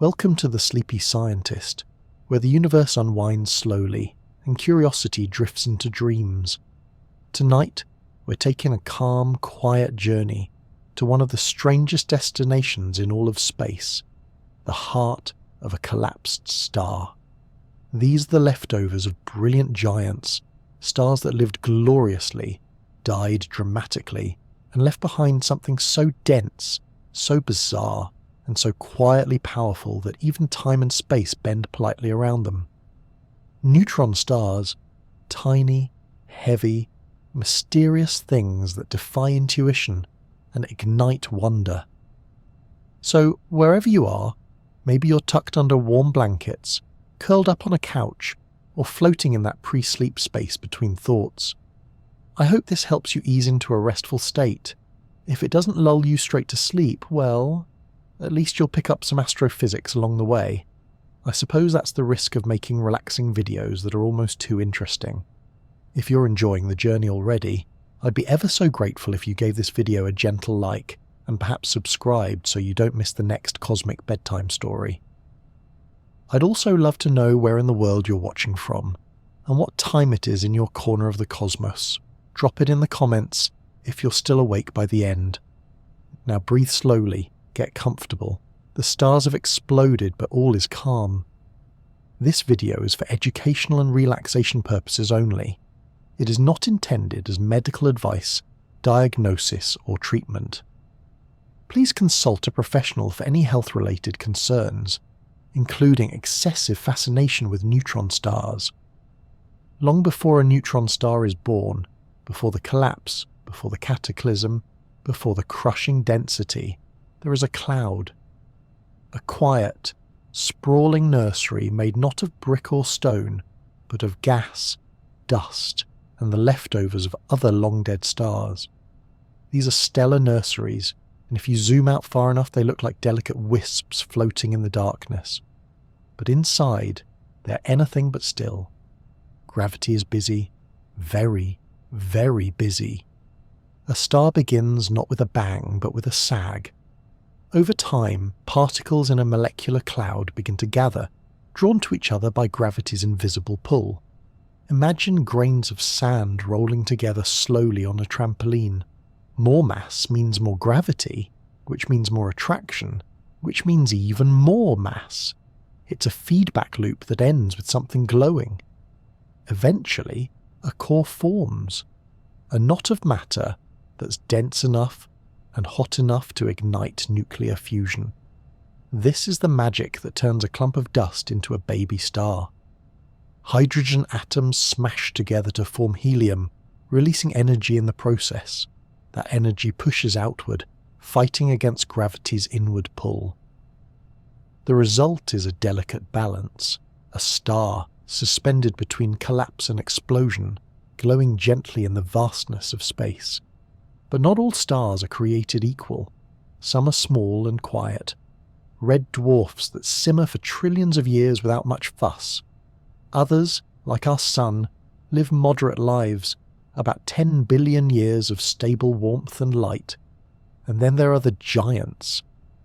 Welcome to the Sleepy Scientist, where the universe unwinds slowly and curiosity drifts into dreams. Tonight, we're taking a calm, quiet journey to one of the strangest destinations in all of space, the heart of a collapsed star. These are the leftovers of brilliant giants, stars that lived gloriously, died dramatically, and left behind something so dense, so bizarre, and so quietly powerful that even time and space bend politely around them. Neutron stars, tiny, heavy, mysterious things that defy intuition and ignite wonder. So wherever you are, maybe you're tucked under warm blankets, curled up on a couch, or floating in that pre-sleep space between thoughts. I hope this helps you ease into a restful state. If it doesn't lull you straight to sleep, well, at least you'll pick up some astrophysics along the way. I suppose that's the risk of making relaxing videos that are almost too interesting. If you're enjoying the journey already, I'd be ever so grateful if you gave this video a gentle like and perhaps subscribed so you don't miss the next cosmic bedtime story. I'd also love to know where in the world you're watching from and what time it is in your corner of the cosmos. Drop it in the comments if you're still awake by the end. Now breathe slowly. Get comfortable. The stars have exploded, but all is calm. This video is for educational and relaxation purposes only. It is not intended as medical advice, diagnosis, or treatment. Please consult a professional for any health-related concerns, including excessive fascination with neutron stars. Long before a neutron star is born, before the collapse, before the cataclysm, before the crushing density, there is a cloud. A quiet, sprawling nursery made not of brick or stone, but of gas, dust, and the leftovers of other long-dead stars. These are stellar nurseries, and if you zoom out far enough they look like delicate wisps floating in the darkness. But inside, they're anything but still. Gravity is busy, very, very busy. A star begins not with a bang, but with a sag. Over time, particles in a molecular cloud begin to gather, drawn to each other by gravity's invisible pull. Imagine grains of sand rolling together slowly on a trampoline. More mass means more gravity, which means more attraction, which means even more mass. It's a feedback loop that ends with something glowing. Eventually, a core forms, a knot of matter that's dense enough and hot enough to ignite nuclear fusion. This is the magic that turns a clump of dust into a baby star. Hydrogen atoms smash together to form helium, releasing energy in the process. That energy pushes outward, fighting against gravity's inward pull. The result is a delicate balance, a star suspended between collapse and explosion, glowing gently in the vastness of space. But not all stars are created equal. Some are small and quiet, red dwarfs that simmer for trillions of years without much fuss. Others, like our Sun, live moderate lives, about 10 billion years of stable warmth and light. And then there are the giants.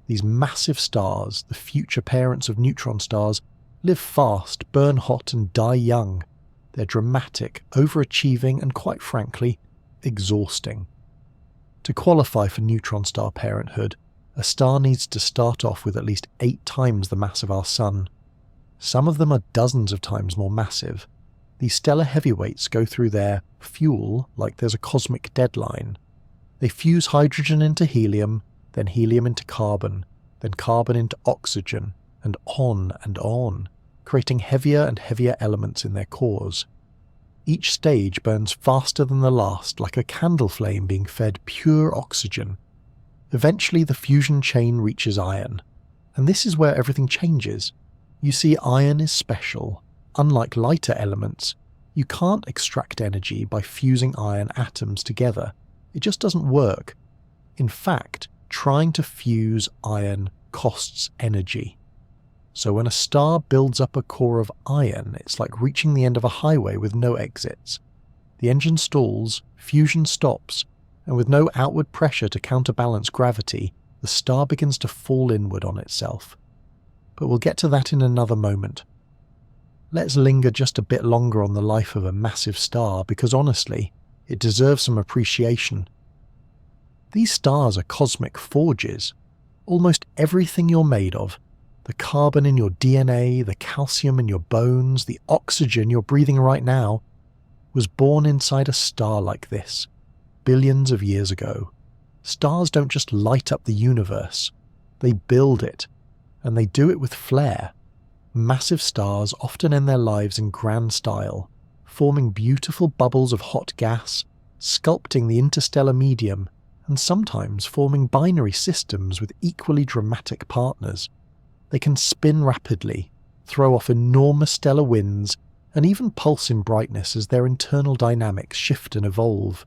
These massive stars, the future parents of neutron stars, live fast, burn hot and die young. They're dramatic, overachieving and, quite frankly, exhausting. To qualify for neutron star parenthood, a star needs to start off with at least 8 times the mass of our Sun. Some of them are dozens of times more massive. These stellar heavyweights go through their fuel like there's a cosmic deadline. They fuse hydrogen into helium, then helium into carbon, then carbon into oxygen, and on, creating heavier and heavier elements in their cores. Each stage burns faster than the last, like a candle flame being fed pure oxygen. Eventually the fusion chain reaches iron, and this is where everything changes. You see, iron is special. Unlike lighter elements, you can't extract energy by fusing iron atoms together. It just doesn't work. In fact, trying to fuse iron costs energy. So when a star builds up a core of iron, it's like reaching the end of a highway with no exits. The engine stalls, fusion stops, and with no outward pressure to counterbalance gravity, the star begins to fall inward on itself. but we'll get to that in another moment. Let's linger just a bit longer on the life of a massive star because honestly, it deserves some appreciation. These stars are cosmic forges. Almost everything you're made of, the carbon in your DNA, the calcium in your bones, the oxygen you're breathing right now, was born inside a star like this, billions of years ago. Stars don't just light up the universe, they build it, and they do it with flair. Massive stars often end their lives in grand style, forming beautiful bubbles of hot gas, sculpting the interstellar medium, and sometimes forming binary systems with equally dramatic partners. They can spin rapidly, throw off enormous stellar winds, and even pulse in brightness as their internal dynamics shift and evolve.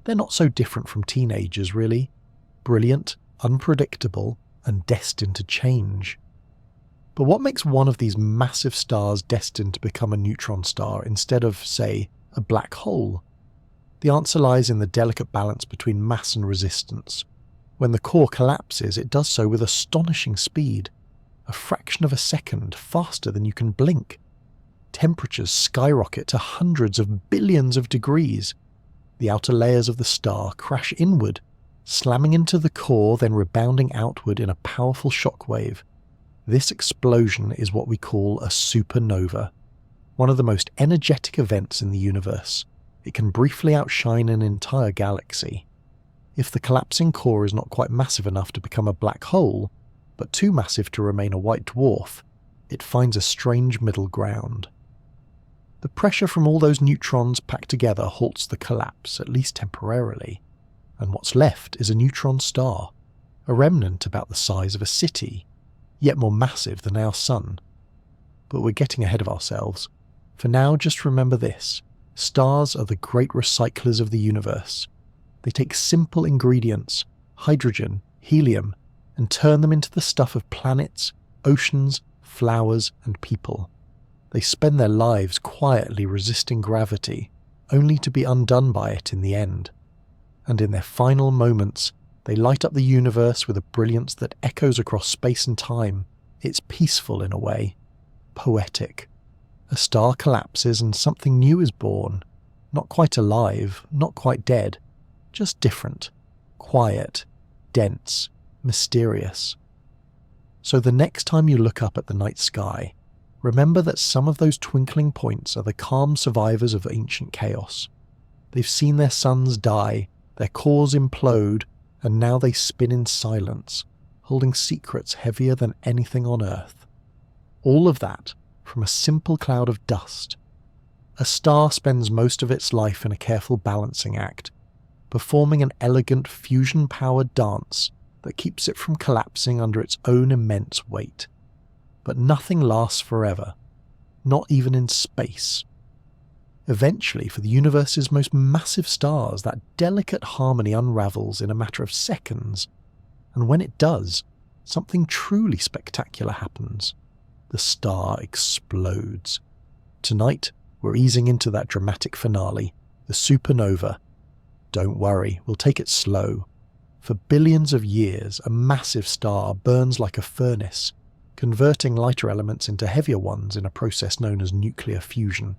They're not so different from teenagers, really. Brilliant, unpredictable, and destined to change. But what makes one of these massive stars destined to become a neutron star instead of, say, a black hole? The answer lies in the delicate balance between mass and resistance. When the core collapses, it does so with astonishing speed, a fraction of a second faster than you can blink. Temperatures skyrocket to hundreds of billions of degrees. The outer layers of the star crash inward, slamming into the core, then rebounding outward in a powerful shockwave. This explosion is what we call a supernova, one of the most energetic events in the universe. It can briefly outshine an entire galaxy. If the collapsing core is not quite massive enough to become a black hole, but too massive to remain a white dwarf, it finds a strange middle ground. The pressure from all those neutrons packed together halts the collapse, at least temporarily, and what's left is a neutron star, a remnant about the size of a city, yet more massive than our sun. But we're getting ahead of ourselves. For now, just remember this. Stars are the great recyclers of the universe. They take simple ingredients, hydrogen, helium, and turn them into the stuff of planets, oceans, flowers, and people. They spend their lives quietly resisting gravity, only to be undone by it in the end. And in their final moments, they light up the universe with a brilliance that echoes across space and time. It's peaceful in a way, poetic. A star collapses and something new is born. Not quite alive, not quite dead, just different, quiet, dense, mysterious. So the next time you look up at the night sky, remember that some of those twinkling points are the calm survivors of ancient chaos. They've seen their suns die, their cores implode, and now they spin in silence, holding secrets heavier than anything on Earth. All of that from a simple cloud of dust. A star spends most of its life in a careful balancing act, performing an elegant fusion-powered dance that keeps it from collapsing under its own immense weight. But nothing lasts forever, not even in space. Eventually, for the universe's most massive stars, that delicate harmony unravels in a matter of seconds, and when it does, something truly spectacular happens. The star explodes. Tonight, we're easing into that dramatic finale, the supernova. Don't worry, we'll take it slow. For billions of years, a massive star burns like a furnace, converting lighter elements into heavier ones in a process known as nuclear fusion.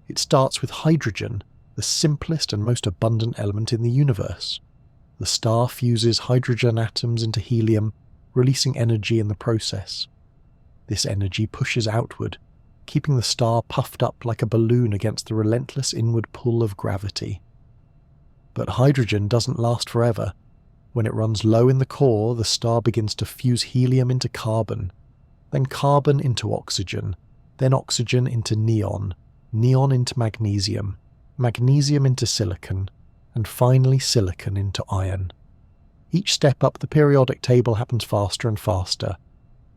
It starts with hydrogen, the simplest and most abundant element in the universe. The star fuses hydrogen atoms into helium, releasing energy in the process. This energy pushes outward, keeping the star puffed up like a balloon against the relentless inward pull of gravity. But hydrogen doesn't last forever. When it runs low in the core, the star begins to fuse helium into carbon, then carbon into oxygen, then oxygen into neon, neon into magnesium, magnesium into silicon, and finally silicon into iron. Each step up the periodic table happens faster and faster.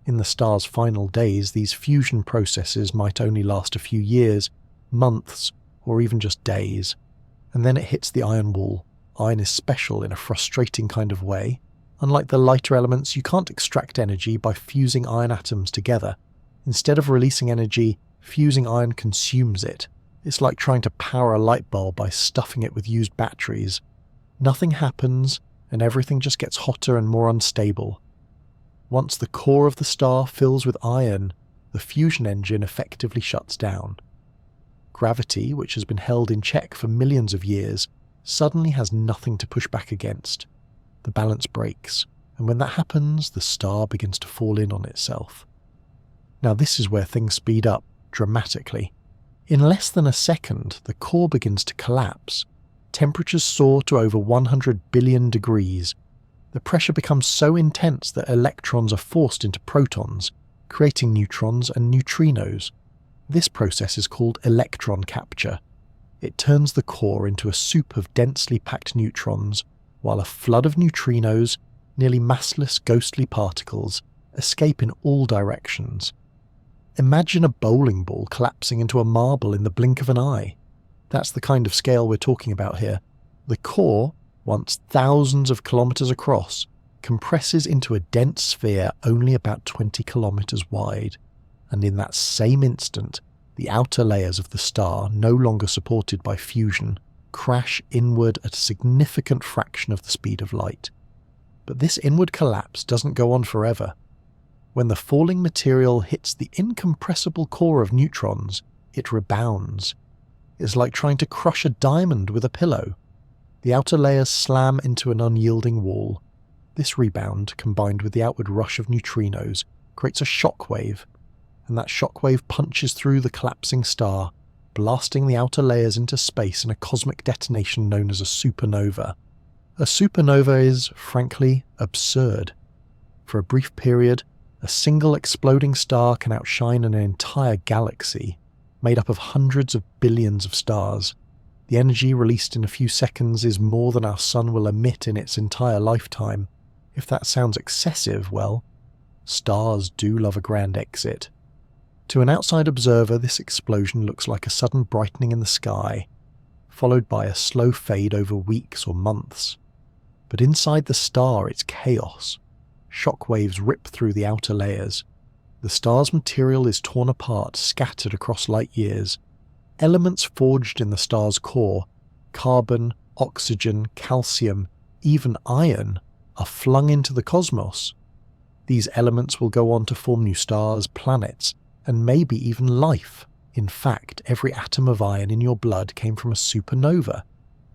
In the star's final days, these fusion processes might only last a few years, months, or even just days. And then it hits the iron wall. Iron is special in a frustrating kind of way. Unlike the lighter elements, you can't extract energy by fusing iron atoms together. Instead of releasing energy, fusing iron consumes it. It's like trying to power a light bulb by stuffing it with used batteries. Nothing happens, and everything just gets hotter and more unstable. Once the core of the star fills with iron, the fusion engine effectively shuts down. Gravity, which has been held in check for millions of years, suddenly has nothing to push back against. The balance breaks, and when that happens, the star begins to fall in on itself. Now this is where things speed up dramatically. In less than a second, the core begins to collapse. Temperatures soar to over 100 billion degrees. The pressure becomes so intense that electrons are forced into protons, creating neutrons and neutrinos. This process is called electron capture. It turns the core into a soup of densely packed neutrons, while a flood of neutrinos, nearly massless ghostly particles, escape in all directions. Imagine a bowling ball collapsing into a marble in the blink of an eye. That's the kind of scale we're talking about here. The core, once thousands of kilometers across, compresses into a dense sphere only about 20 kilometers wide, and in that same instant, the outer layers of the star, no longer supported by fusion, crash inward at a significant fraction of the speed of light. But this inward collapse doesn't go on forever. When the falling material hits the incompressible core of neutrons, it rebounds. It's like trying to crush a diamond with a pillow. The outer layers slam into an unyielding wall. This rebound, combined with the outward rush of neutrinos, creates a shock wave, and that shock wave punches through the collapsing star, blasting the outer layers into space in a cosmic detonation known as a supernova. A supernova is, frankly, absurd. For a brief period, a single exploding star can outshine an entire galaxy, made up of hundreds of billions of stars. The energy released in a few seconds is more than our sun will emit in its entire lifetime. If that sounds excessive, well, stars do love a grand exit. To an outside observer, this explosion looks like a sudden brightening in the sky, followed by a slow fade over weeks or months. But inside the star, it's chaos. Shockwaves rip through the outer layers. The star's material is torn apart, scattered across light years. Elements forged in the star's core, carbon, oxygen, calcium, even iron, are flung into the cosmos. These elements will go on to form new stars, planets, and maybe even life. In fact, every atom of iron in your blood came from a supernova.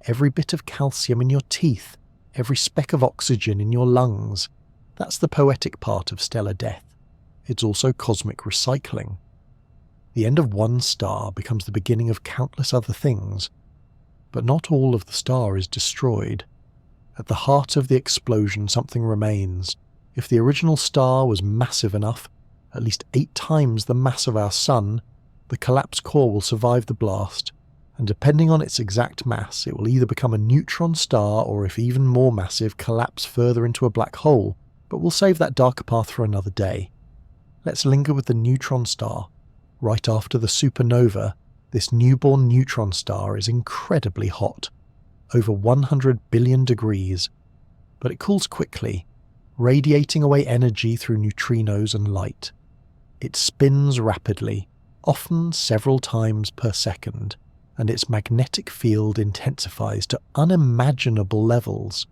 Every bit of calcium in your teeth, every speck of oxygen in your lungs. That's the poetic part of stellar death. It's also cosmic recycling. The end of one star becomes the beginning of countless other things, but not all of the star is destroyed. At the heart of the explosion, something remains. If the original star was massive enough, at least 8 times the mass of our sun, the collapsed core will survive the blast, and depending on its exact mass, it will either become a neutron star or, if even more massive, collapse further into a black hole, but we'll save that darker path for another day. Let's linger with the neutron star. Right after the supernova, this newborn neutron star is incredibly hot, over 100 billion degrees, but it cools quickly, radiating away energy through neutrinos and light. It spins rapidly, often several times per second, and its magnetic field intensifies to unimaginable levels.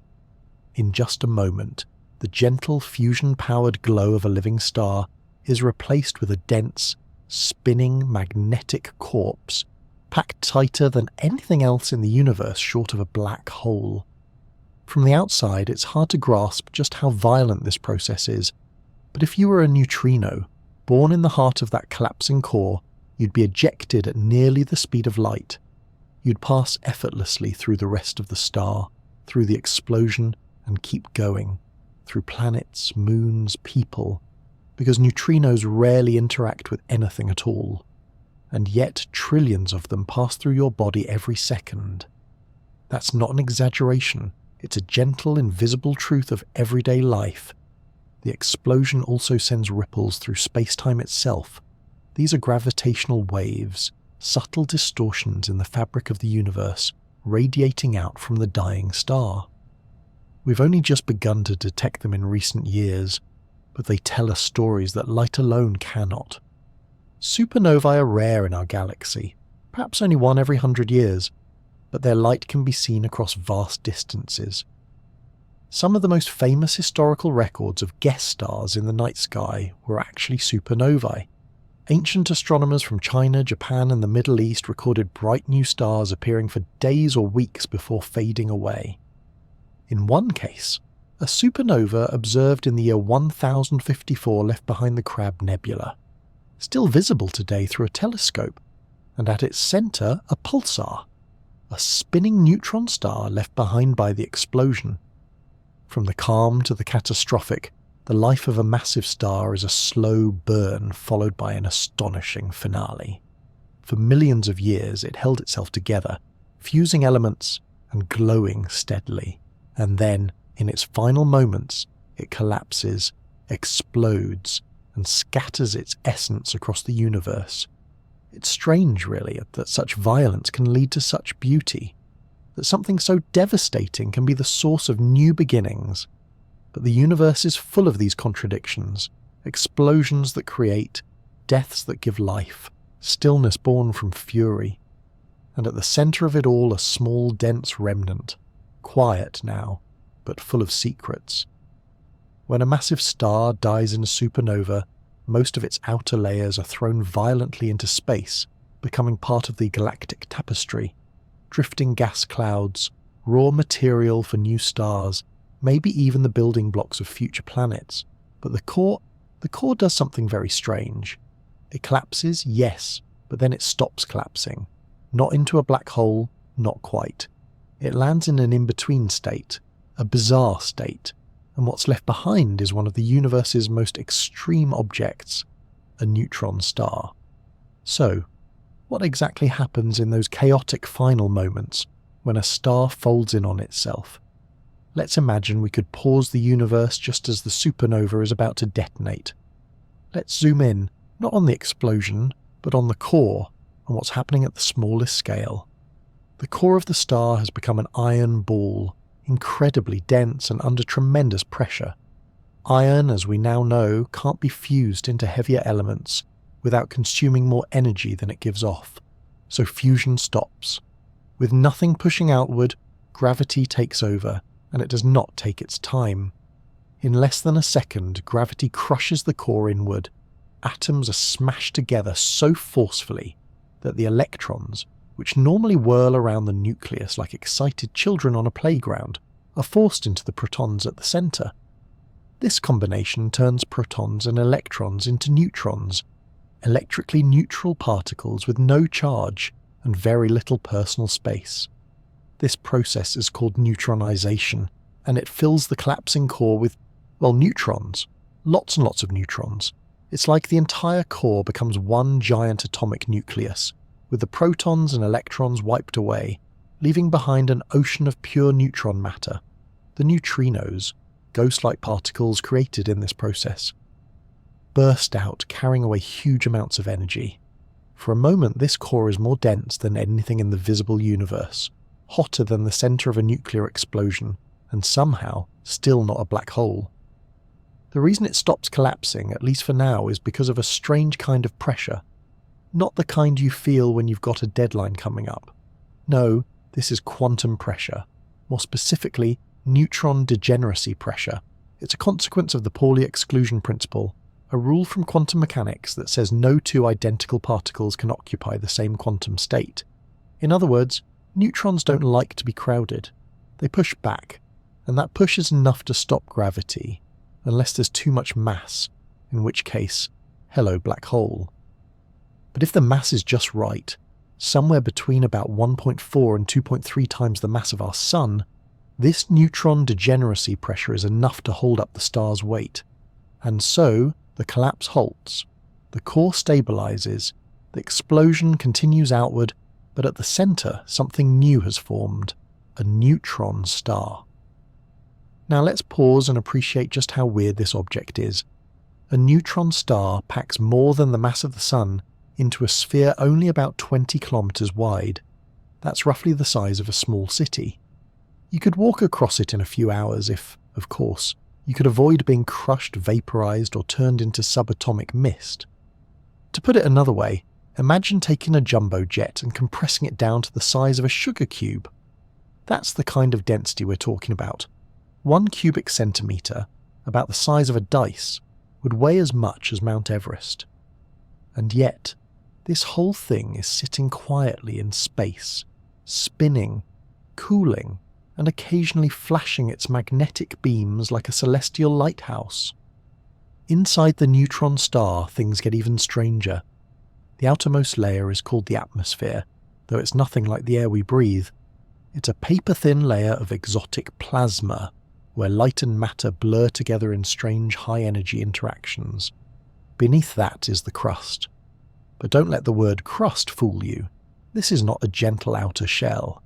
In just a moment, the gentle fusion-powered glow of a living star is replaced with a dense, spinning magnetic corpse, packed tighter than anything else in the universe short of a black hole. From the outside, it's hard to grasp just how violent this process is, but if you were a neutrino, born in the heart of that collapsing core, you'd be ejected at nearly the speed of light. You'd pass effortlessly through the rest of the star, through the explosion, and keep going, through planets, moons, people, because neutrinos rarely interact with anything at all, and yet trillions of them pass through your body every second. That's not an exaggeration, it's a gentle, invisible truth of everyday life. The explosion also sends ripples through space-time itself. These are gravitational waves, subtle distortions in the fabric of the universe, radiating out from the dying star. We've only just begun to detect them in recent years, but they tell us stories that light alone cannot. Supernovae are rare in our galaxy, perhaps only one every 100 years, but their light can be seen across vast distances. Some of the most famous historical records of guest stars in the night sky were actually supernovae. Ancient astronomers from China, Japan, and the Middle East recorded bright new stars appearing for days or weeks before fading away. In one case, a supernova observed in the year 1054 left behind the Crab Nebula, still visible today through a telescope, and at its centre a pulsar, a spinning neutron star left behind by the explosion. From the calm to the catastrophic, the life of a massive star is a slow burn followed by an astonishing finale. For millions of years it held itself together, fusing elements and glowing steadily, and then, in its final moments, it collapses, explodes, and scatters its essence across the universe. It's strange, really, that such violence can lead to such beauty, that something so devastating can be the source of new beginnings. But the universe is full of these contradictions, explosions that create, deaths that give life, stillness born from fury. And at the centre of it all a small, dense remnant, quiet now, but full of secrets. When a massive star dies in a supernova, most of its outer layers are thrown violently into space, becoming part of the galactic tapestry. Drifting gas clouds, raw material for new stars, maybe even the building blocks of future planets. But the core does something very strange. It collapses, yes, but then it stops collapsing. Not into a black hole, not quite. It lands in an in-between state, a bizarre state, and what's left behind is one of the universe's most extreme objects, a neutron star. So, what exactly happens in those chaotic final moments when a star folds in on itself? Let's imagine we could pause the universe just as the supernova is about to detonate. Let's zoom in, not on the explosion, but on the core and what's happening at the smallest scale. The core of the star has become an iron ball, incredibly dense and under tremendous pressure. Iron, as we now know, can't be fused into heavier elements without consuming more energy than it gives off, so fusion stops. With nothing pushing outward, gravity takes over, and it does not take its time. In less than a second, gravity crushes the core inward. Atoms are smashed together so forcefully that the electrons, which normally whirl around the nucleus like excited children on a playground, are forced into the protons at the centre. This combination turns protons and electrons into neutrons, electrically neutral particles with no charge and very little personal space. This process is called neutronization, and it fills the collapsing core with, well, neutrons. Lots and lots of neutrons. It's like the entire core becomes one giant atomic nucleus, with the protons and electrons wiped away, leaving behind an ocean of pure neutron matter, the neutrinos, ghost-like particles created in this process. Burst out, carrying away huge amounts of energy. For a moment, this core is more dense than anything in the visible universe, hotter than the centre of a nuclear explosion, and somehow still not a black hole. The reason it stops collapsing, at least for now, is because of a strange kind of pressure. Not the kind you feel when you've got a deadline coming up. No, this is quantum pressure. More specifically, neutron degeneracy pressure. It's a consequence of the Pauli exclusion principle, a rule from quantum mechanics that says no two identical particles can occupy the same quantum state. In other words, neutrons don't like to be crowded. They push back, and that push is enough to stop gravity, unless there's too much mass, in which case, hello black hole. But if the mass is just right, somewhere between about 1.4 and 2.3 times the mass of our Sun, this neutron degeneracy pressure is enough to hold up the star's weight. And so, the collapse halts, the core stabilizes, the explosion continues outward, but at the centre something new has formed, a neutron star. Now let's pause and appreciate just how weird this object is. A neutron star packs more than the mass of the Sun into a sphere only about 20 kilometers wide. That's roughly the size of a small city. You could walk across it in a few hours if, of course, you could avoid being crushed, vaporized, or turned into subatomic mist. To put it another way, imagine taking a jumbo jet and compressing it down to the size of a sugar cube. That's the kind of density we're talking about. 1 cubic centimetre, about the size of a dice, would weigh as much as Mount Everest. And yet, this whole thing is sitting quietly in space, spinning, cooling, and occasionally flashing its magnetic beams like a celestial lighthouse. Inside the neutron star, things get even stranger. The outermost layer is called the atmosphere, though it's nothing like the air we breathe. It's a paper-thin layer of exotic plasma, where light and matter blur together in strange high-energy interactions. Beneath that is the crust. But don't let the word crust fool you. This is not a gentle outer shell.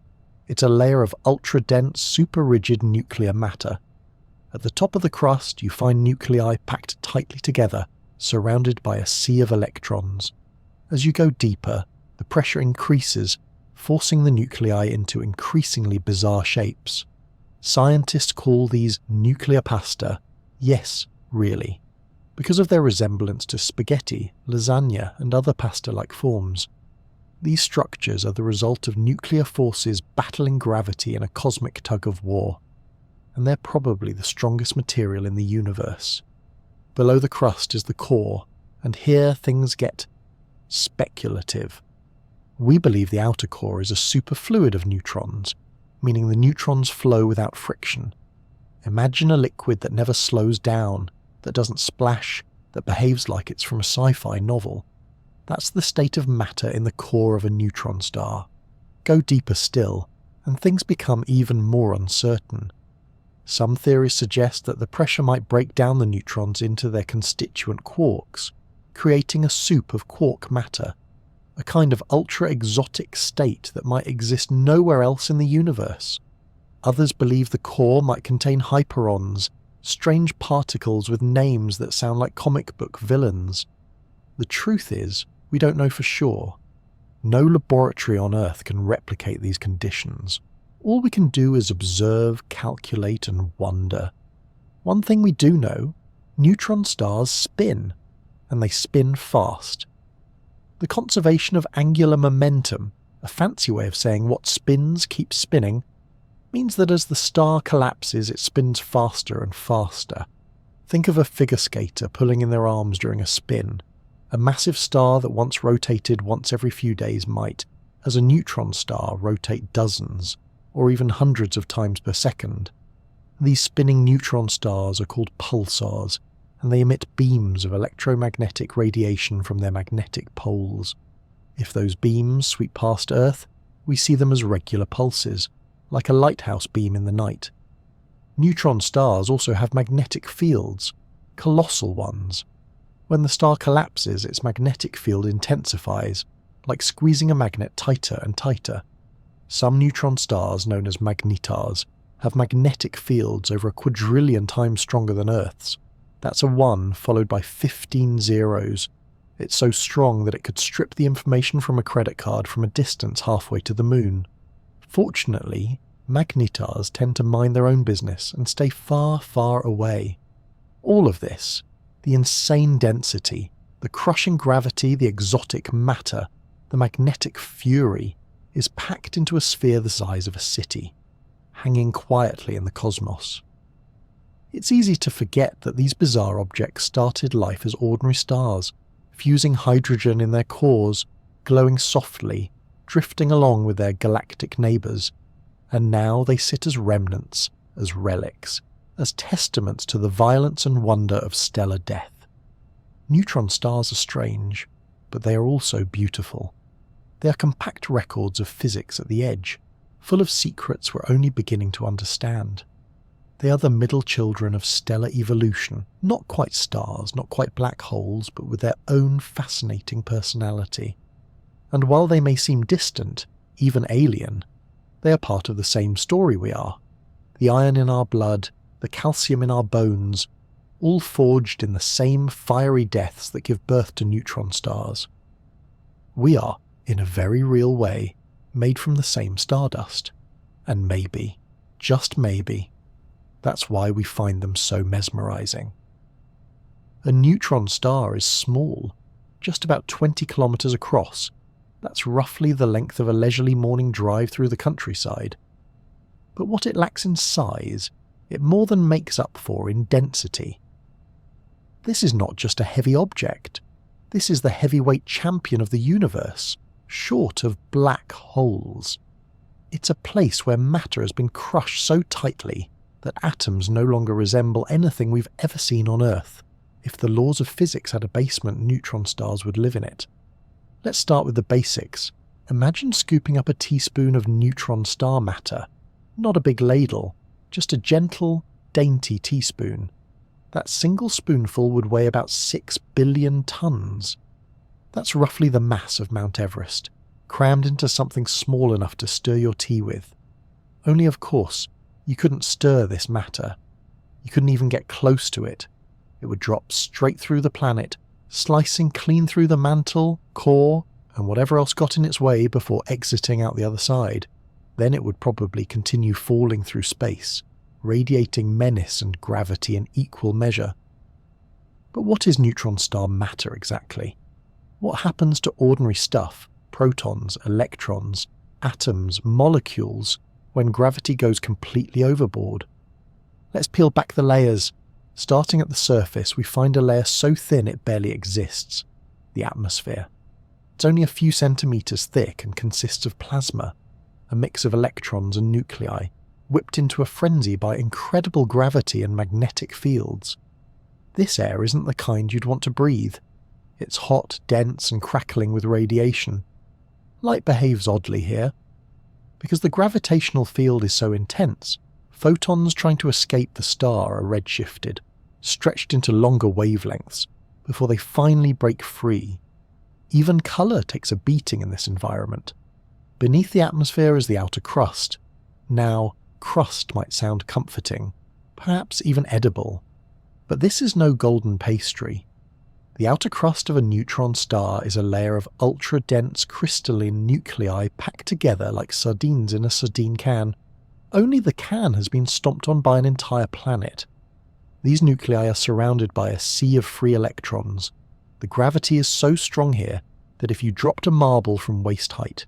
It's a layer of ultra-dense, super-rigid nuclear matter. At the top of the crust, you find nuclei packed tightly together, surrounded by a sea of electrons. As you go deeper, the pressure increases, forcing the nuclei into increasingly bizarre shapes. Scientists call these nuclear pasta. Yes, really. Because of their resemblance to spaghetti, lasagna, and other pasta-like forms. These structures are the result of nuclear forces battling gravity in a cosmic tug-of-war. And they're probably the strongest material in the universe. Below the crust is the core, and here things get speculative. We believe the outer core is a superfluid of neutrons, meaning the neutrons flow without friction. Imagine a liquid that never slows down, that doesn't splash, that behaves like it's from a sci-fi novel. That's the state of matter in the core of a neutron star. Go deeper still, and things become even more uncertain. Some theories suggest that the pressure might break down the neutrons into their constituent quarks, creating a soup of quark matter, a kind of ultra-exotic state that might exist nowhere else in the universe. Others believe the core might contain hyperons, strange particles with names that sound like comic book villains. The truth is, we don't know for sure. No laboratory on Earth can replicate these conditions. All we can do is observe, calculate, and wonder. One thing we do know, neutron stars spin, and they spin fast. The conservation of angular momentum, a fancy way of saying what spins keeps spinning, means that as the star collapses it spins faster and faster. Think of a figure skater pulling in their arms during a spin. A massive star that once rotated once every few days might, as a neutron star, rotate dozens, or even hundreds of times per second. These spinning neutron stars are called pulsars, and they emit beams of electromagnetic radiation from their magnetic poles. If those beams sweep past Earth, we see them as regular pulses, like a lighthouse beam in the night. Neutron stars also have magnetic fields, colossal ones. When the star collapses, its magnetic field intensifies, like squeezing a magnet tighter and tighter. Some neutron stars, known as magnetars, have magnetic fields over a quadrillion times stronger than Earth's. That's a 1 followed by 15 zeros. It's so strong that it could strip the information from a credit card from a distance halfway to the moon. Fortunately, magnetars tend to mind their own business and stay far, far away. All of this, the insane density, the crushing gravity, the exotic matter, the magnetic fury, is packed into a sphere the size of a city, hanging quietly in the cosmos. It's easy to forget that these bizarre objects started life as ordinary stars, fusing hydrogen in their cores, glowing softly, drifting along with their galactic neighbours, and now they sit as remnants, as relics, as testaments to the violence and wonder of stellar death. Neutron stars are strange, but they are also beautiful. They are compact records of physics at the edge, full of secrets we're only beginning to understand. They are the middle children of stellar evolution, not quite stars, not quite black holes, but with their own fascinating personality. And while they may seem distant, even alien, they are part of the same story we are. The iron in our blood, the calcium in our bones, all forged in the same fiery deaths that give birth to neutron stars. We are, in a very real way, made from the same stardust. And maybe, just maybe, that's why we find them so mesmerizing. A neutron star is small, just about 20 kilometers across. That's roughly the length of a leisurely morning drive through the countryside. But what it lacks in size it more than makes up for in density. This is not just a heavy object. This is the heavyweight champion of the universe, short of black holes. It's a place where matter has been crushed so tightly that atoms no longer resemble anything we've ever seen on Earth. If the laws of physics had a basement, neutron stars would live in it. Let's start with the basics. Imagine scooping up a teaspoon of neutron star matter. Not a big ladle, just a gentle, dainty teaspoon. That single spoonful would weigh about 6 billion tons. That's roughly the mass of Mount Everest, crammed into something small enough to stir your tea with. Only, of course, you couldn't stir this matter. You couldn't even get close to it. It would drop straight through the planet, slicing clean through the mantle, core, and whatever else got in its way before exiting out the other side. Then it would probably continue falling through space, radiating menace and gravity in equal measure. But what is neutron star matter exactly? What happens to ordinary stuff, protons, electrons, atoms, molecules, when gravity goes completely overboard? Let's peel back the layers. Starting at the surface, we find a layer so thin it barely exists, the atmosphere. It's only a few centimeters thick and consists of plasma, a mix of electrons and nuclei, whipped into a frenzy by incredible gravity and magnetic fields. This air isn't the kind you'd want to breathe. It's hot, dense, and crackling with radiation. Light behaves oddly here. Because the gravitational field is so intense, photons trying to escape the star are redshifted, stretched into longer wavelengths, before they finally break free. Even colour takes a beating in this environment. Beneath the atmosphere is the outer crust. Now, crust might sound comforting, perhaps even edible. But this is no golden pastry. The outer crust of a neutron star is a layer of ultra-dense crystalline nuclei packed together like sardines in a sardine can. Only the can has been stomped on by an entire planet. These nuclei are surrounded by a sea of free electrons. The gravity is so strong here that if you dropped a marble from waist height,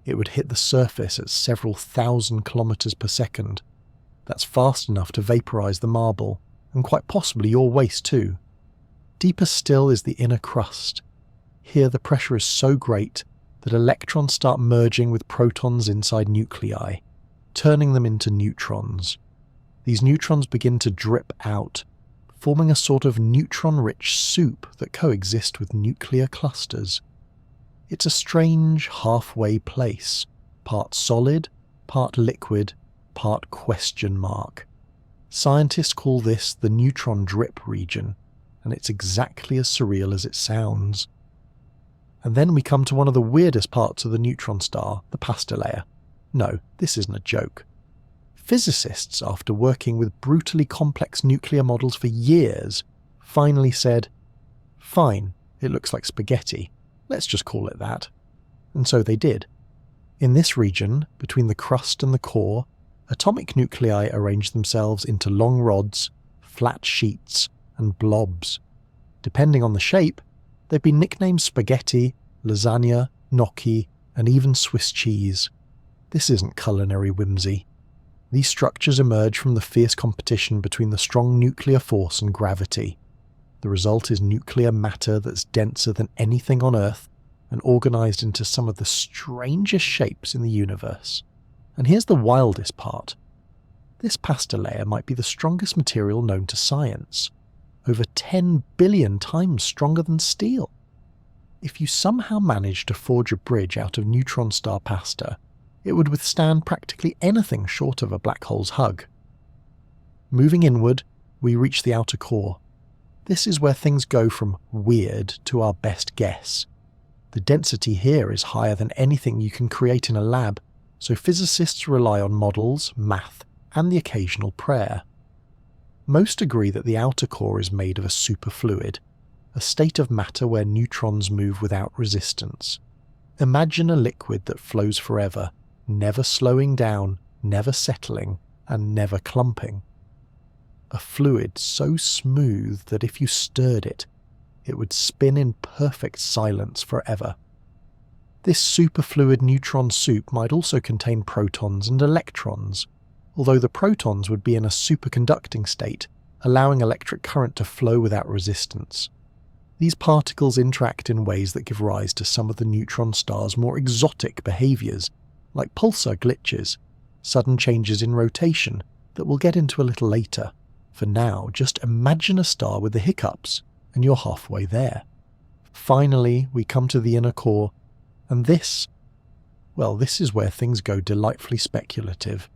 it would hit the surface at several thousand kilometers per second. That's fast enough to vaporize the marble, and quite possibly your waist too. Deeper still is the inner crust. Here the pressure is so great that electrons start merging with protons inside nuclei, turning them into neutrons. These neutrons begin to drip out, forming a sort of neutron-rich soup that coexist with nuclear clusters. It's a strange halfway place, part solid, part liquid, part question mark. Scientists call this the neutron drip region, and it's exactly as surreal as it sounds. And then we come to one of the weirdest parts of the neutron star, the pasta layer. No, this isn't a joke. Physicists, after working with brutally complex nuclear models for years, finally said, "Fine, it looks like spaghetti. Let's just call it that." And so they did. In this region, between the crust and the core, atomic nuclei arrange themselves into long rods, flat sheets, and blobs. Depending on the shape, they've been nicknamed spaghetti, lasagna, gnocchi, and even Swiss cheese. This isn't culinary whimsy. These structures emerge from the fierce competition between the strong nuclear force and gravity. The result is nuclear matter that's denser than anything on Earth and organised into some of the strangest shapes in the universe. And here's the wildest part. This pasta layer might be the strongest material known to science, over 10 billion times stronger than steel. If you somehow managed to forge a bridge out of neutron star pasta, it would withstand practically anything short of a black hole's hug. Moving inward, we reach the outer core. This is where things go from weird to our best guess. The density here is higher than anything you can create in a lab, so physicists rely on models, math, and the occasional prayer. Most agree that the outer core is made of a superfluid, a state of matter where neutrons move without resistance. Imagine a liquid that flows forever, never slowing down, never settling, and never clumping. A fluid so smooth that if you stirred it, it would spin in perfect silence forever. This superfluid neutron soup might also contain protons and electrons, although the protons would be in a superconducting state, allowing electric current to flow without resistance. These particles interact in ways that give rise to some of the neutron star's more exotic behaviours, like pulsar glitches, sudden changes in rotation that we'll get into a little later. For now, just imagine a star with the hiccups, and you're halfway there. Finally, we come to the inner core, and this is where things go delightfully speculative.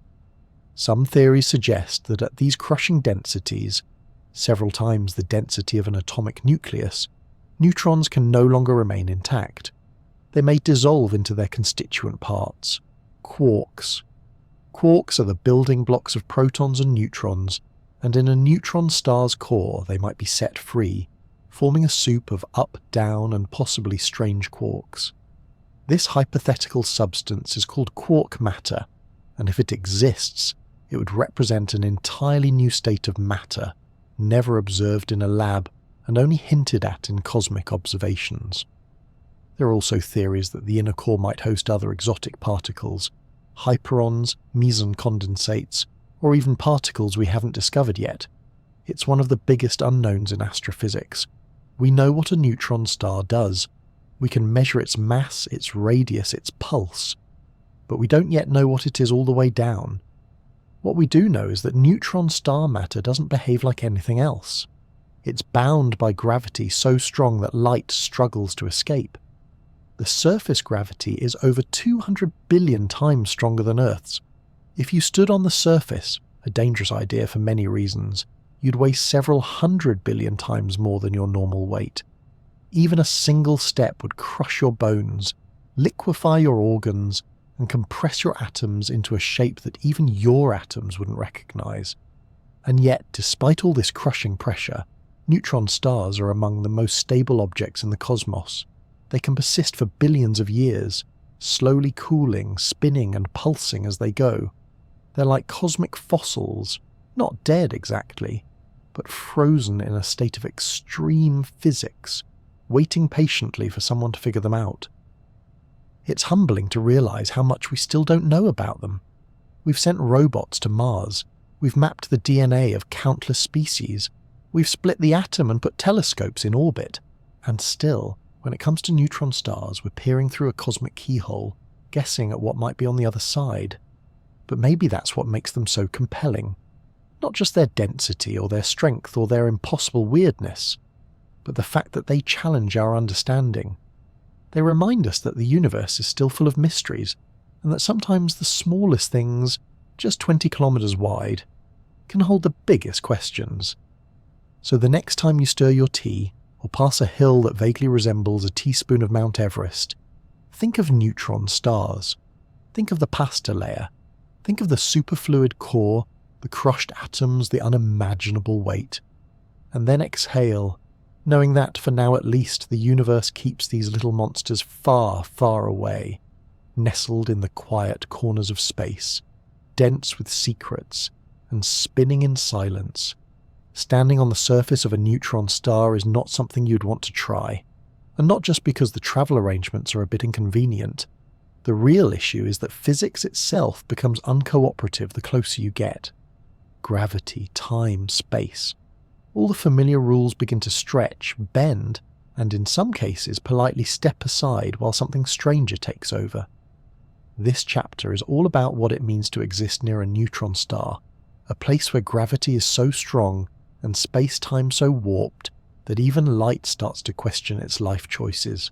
Some theories suggest that at these crushing densities, several times the density of an atomic nucleus, neutrons can no longer remain intact. They may dissolve into their constituent parts, quarks. Quarks are the building blocks of protons and neutrons, and in a neutron star's core they might be set free, forming a soup of up, down, and possibly strange quarks. This hypothetical substance is called quark matter, and if it exists, it would represent an entirely new state of matter, never observed in a lab and only hinted at in cosmic observations. There are also theories that the inner core might host other exotic particles, hyperons, meson condensates, or even particles we haven't discovered yet. It's one of the biggest unknowns in astrophysics. We know what a neutron star does. We can measure its mass, its radius, its pulse, but we don't yet know what it is all the way down. What we do know is that neutron star matter doesn't behave like anything else. It's bound by gravity so strong that light struggles to escape. The surface gravity is over 200 billion times stronger than Earth's. If you stood on the surface, a dangerous idea for many reasons, you'd weigh several 100 billion times more than your normal weight. Even a single step would crush your bones, liquefy your organs, and compress your atoms into a shape that even your atoms wouldn't recognize. And yet, despite all this crushing pressure, neutron stars are among the most stable objects in the cosmos. They can persist for billions of years, slowly cooling, spinning, and pulsing as they go. They're like cosmic fossils, not dead exactly, but frozen in a state of extreme physics, waiting patiently for someone to figure them out. It's humbling to realize how much we still don't know about them. We've sent robots to Mars, we've mapped the DNA of countless species, we've split the atom and put telescopes in orbit, and still, when it comes to neutron stars, we're peering through a cosmic keyhole, guessing at what might be on the other side. But maybe that's what makes them so compelling. Not just their density or their strength or their impossible weirdness, but the fact that they challenge our understanding. They remind us that the universe is still full of mysteries, and that sometimes the smallest things, just 20 kilometers wide, can hold the biggest questions. So the next time you stir your tea, or pass a hill that vaguely resembles a teaspoon of Mount Everest, think of neutron stars. Think of the pasta layer. Think of the superfluid core, the crushed atoms, the unimaginable weight. And then exhale, knowing that, for now at least, the universe keeps these little monsters far, far away, nestled in the quiet corners of space, dense with secrets, and spinning in silence. Standing on the surface of a neutron star is not something you'd want to try, and not just because the travel arrangements are a bit inconvenient. The real issue is that physics itself becomes uncooperative the closer you get. Gravity, time, space. All the familiar rules begin to stretch, bend, and in some cases politely step aside while something stranger takes over. This chapter is all about what it means to exist near a neutron star, a place where gravity is so strong and space-time so warped that even light starts to question its life choices.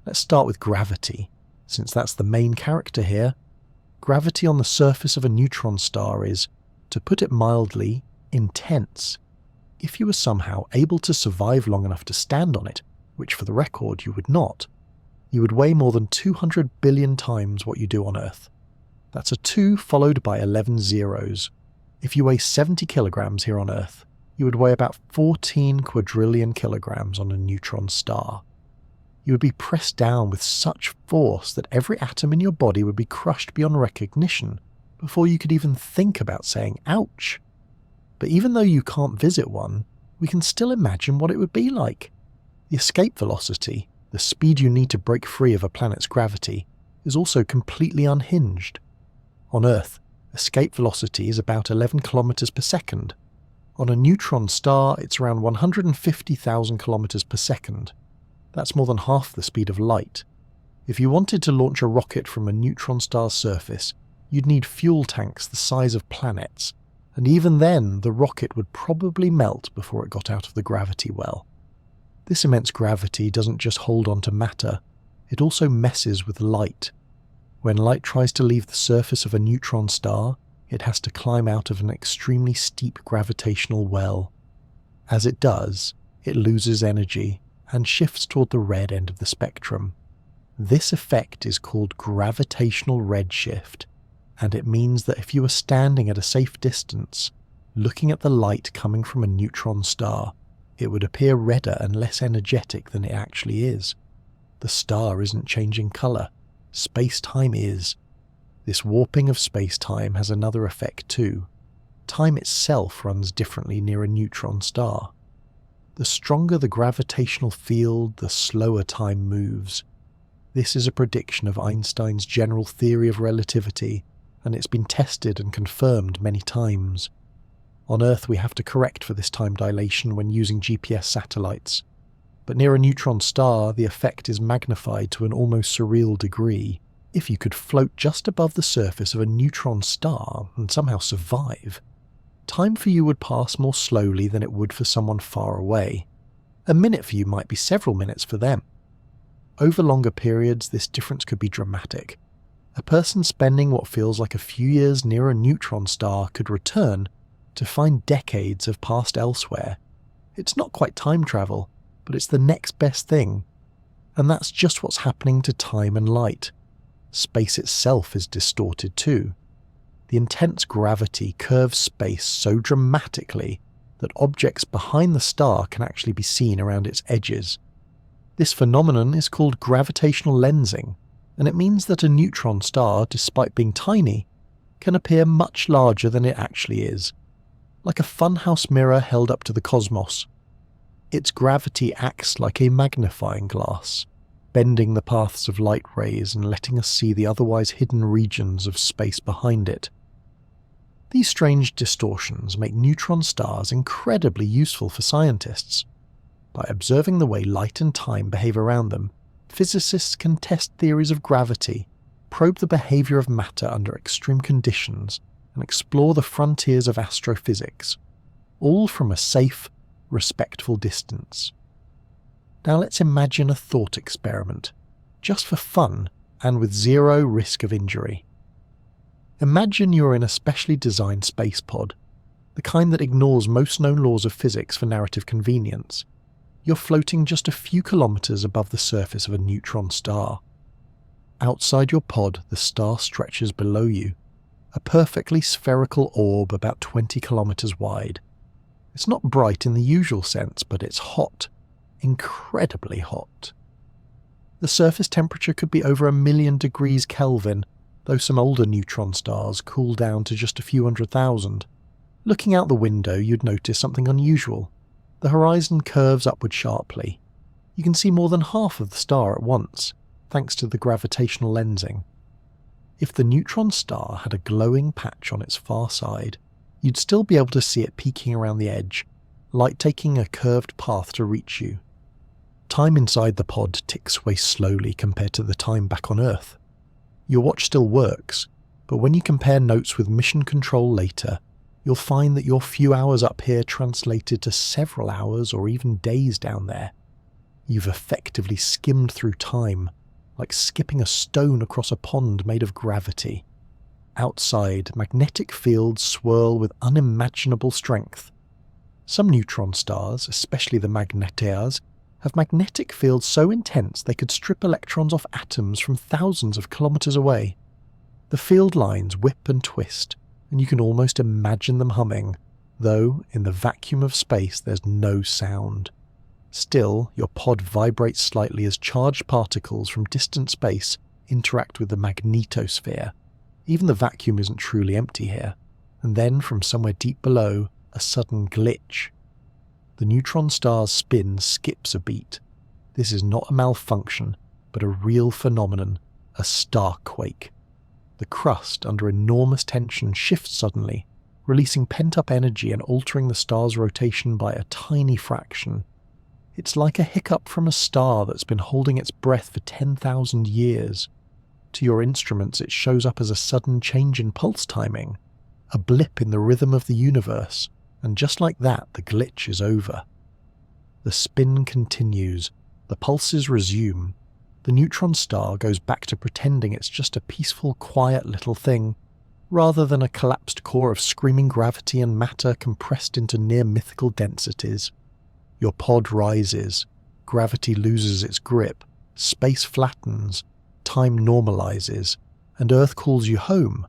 Let's start with gravity, since that's the main character here. Gravity on the surface of a neutron star is, to put it mildly, intense. If you were somehow able to survive long enough to stand on it, which for the record you would not, you would weigh more than 200 billion times what you do on Earth. That's a 2 followed by 11 zeros. If you weigh 70 kilograms here on Earth, you would weigh about 14 quadrillion kilograms on a neutron star. You would be pressed down with such force that every atom in your body would be crushed beyond recognition before you could even think about saying ouch. But even though you can't visit one, we can still imagine what it would be like. The escape velocity, the speed you need to break free of a planet's gravity, is also completely unhinged. On Earth, escape velocity is about 11 kilometers per second. On a neutron star, it's around 150,000 kilometers per second. That's more than half the speed of light. If you wanted to launch a rocket from a neutron star's surface, you'd need fuel tanks the size of planets, and even then the rocket would probably melt before it got out of the gravity well. This immense gravity doesn't just hold on to matter, it also messes with light. When light tries to leave the surface of a neutron star, it has to climb out of an extremely steep gravitational well. As it does, it loses energy and shifts toward the red end of the spectrum. This effect is called gravitational redshift, and it means that if you are standing at a safe distance, looking at the light coming from a neutron star, it would appear redder and less energetic than it actually is. The star isn't changing colour, space-time is. This warping of space-time has another effect too. Time itself runs differently near a neutron star. The stronger the gravitational field, the slower time moves. This is a prediction of Einstein's general theory of relativity, and it's been tested and confirmed many times. On Earth we have to correct for this time dilation when using GPS satellites, but near a neutron star the effect is magnified to an almost surreal degree. If you could float just above the surface of a neutron star and somehow survive, time for you would pass more slowly than it would for someone far away. A minute for you might be several minutes for them. Over longer periods, this difference could be dramatic. A person spending what feels like a few years near a neutron star could return to find decades have passed elsewhere. It's not quite time travel, but it's the next best thing. And that's just what's happening to time and light. Space itself is distorted too. The intense gravity curves space so dramatically that objects behind the star can actually be seen around its edges. This phenomenon is called gravitational lensing, and it means that a neutron star, despite being tiny, can appear much larger than it actually is, like a funhouse mirror held up to the cosmos. Its gravity acts like a magnifying glass, bending the paths of light rays and letting us see the otherwise hidden regions of space behind it. These strange distortions make neutron stars incredibly useful for scientists. By observing the way light and time behave around them, physicists can test theories of gravity, probe the behavior of matter under extreme conditions, and explore the frontiers of astrophysics, all from a safe, respectful distance. Now let's imagine a thought experiment, just for fun and with zero risk of injury. Imagine you're in a specially designed space pod, the kind that ignores most known laws of physics for narrative convenience. You're floating just a few kilometers above the surface of a neutron star. Outside your pod, the star stretches below you, a perfectly spherical orb about 20 kilometers wide. It's not bright in the usual sense, but it's hot, incredibly hot. The surface temperature could be over 1,000,000 degrees Kelvin, though some older neutron stars cool down to just a few 100,000. Looking out the window, you'd notice something unusual. The horizon curves upward sharply. You can see more than half of the star at once, thanks to the gravitational lensing. If the neutron star had a glowing patch on its far side, you'd still be able to see it peeking around the edge, like taking a curved path to reach you. Time inside the pod ticks away slowly compared to the time back on Earth. Your watch still works, but when you compare notes with mission control later, you'll find that your few hours up here translated to several hours or even days down there. You've effectively skimmed through time, like skipping a stone across a pond made of gravity. Outside, magnetic fields swirl with unimaginable strength. Some neutron stars, especially the magneteas, have magnetic fields so intense they could strip electrons off atoms from thousands of kilometers away. The field lines whip and twist, and you can almost imagine them humming, though in the vacuum of space there's no sound. Still, your pod vibrates slightly as charged particles from distant space interact with the magnetosphere. Even the vacuum isn't truly empty here. And then, from somewhere deep below, a sudden glitch. The neutron star's spin skips a beat. This is not a malfunction, but a real phenomenon, a starquake. The crust, under enormous tension, shifts suddenly, releasing pent-up energy and altering the star's rotation by a tiny fraction. It's like a hiccup from a star that's been holding its breath for 10,000 years. To your instruments, it shows up as a sudden change in pulse timing, a blip in the rhythm of the universe, and just like that, the glitch is over. The spin continues, the pulses resume. The neutron star goes back to pretending it's just a peaceful, quiet little thing, rather than a collapsed core of screaming gravity and matter compressed into near-mythical densities. Your pod rises, gravity loses its grip, space flattens, time normalizes, and Earth calls you home,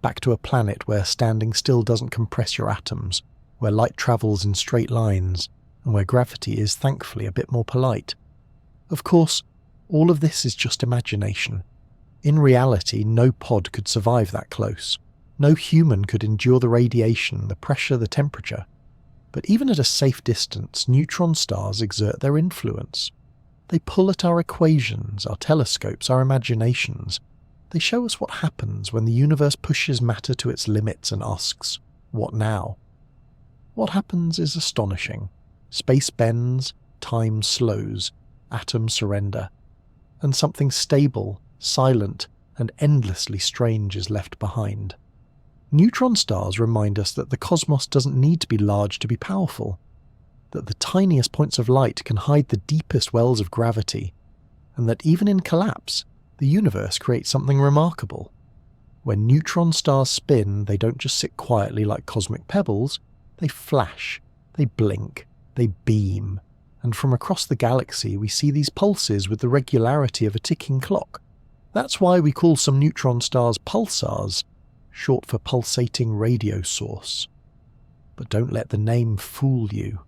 back to a planet where standing still doesn't compress your atoms, where light travels in straight lines, and where gravity is thankfully a bit more polite. Of course, all of this is just imagination. In reality, no pod could survive that close. No human could endure the radiation, the pressure, the temperature. But even at a safe distance, neutron stars exert their influence. They pull at our equations, our telescopes, our imaginations. They show us what happens when the universe pushes matter to its limits and asks, what now? What happens is astonishing. Space bends, time slows, atoms surrender, and something stable, silent, and endlessly strange is left behind. Neutron stars remind us that the cosmos doesn't need to be large to be powerful, that the tiniest points of light can hide the deepest wells of gravity, and that even in collapse, the universe creates something remarkable. When neutron stars spin, they don't just sit quietly like cosmic pebbles, they flash, they blink, they beam, and from across the galaxy we see these pulses with the regularity of a ticking clock. That's why we call some neutron stars pulsars, short for pulsating radio source. But don't let the name fool you.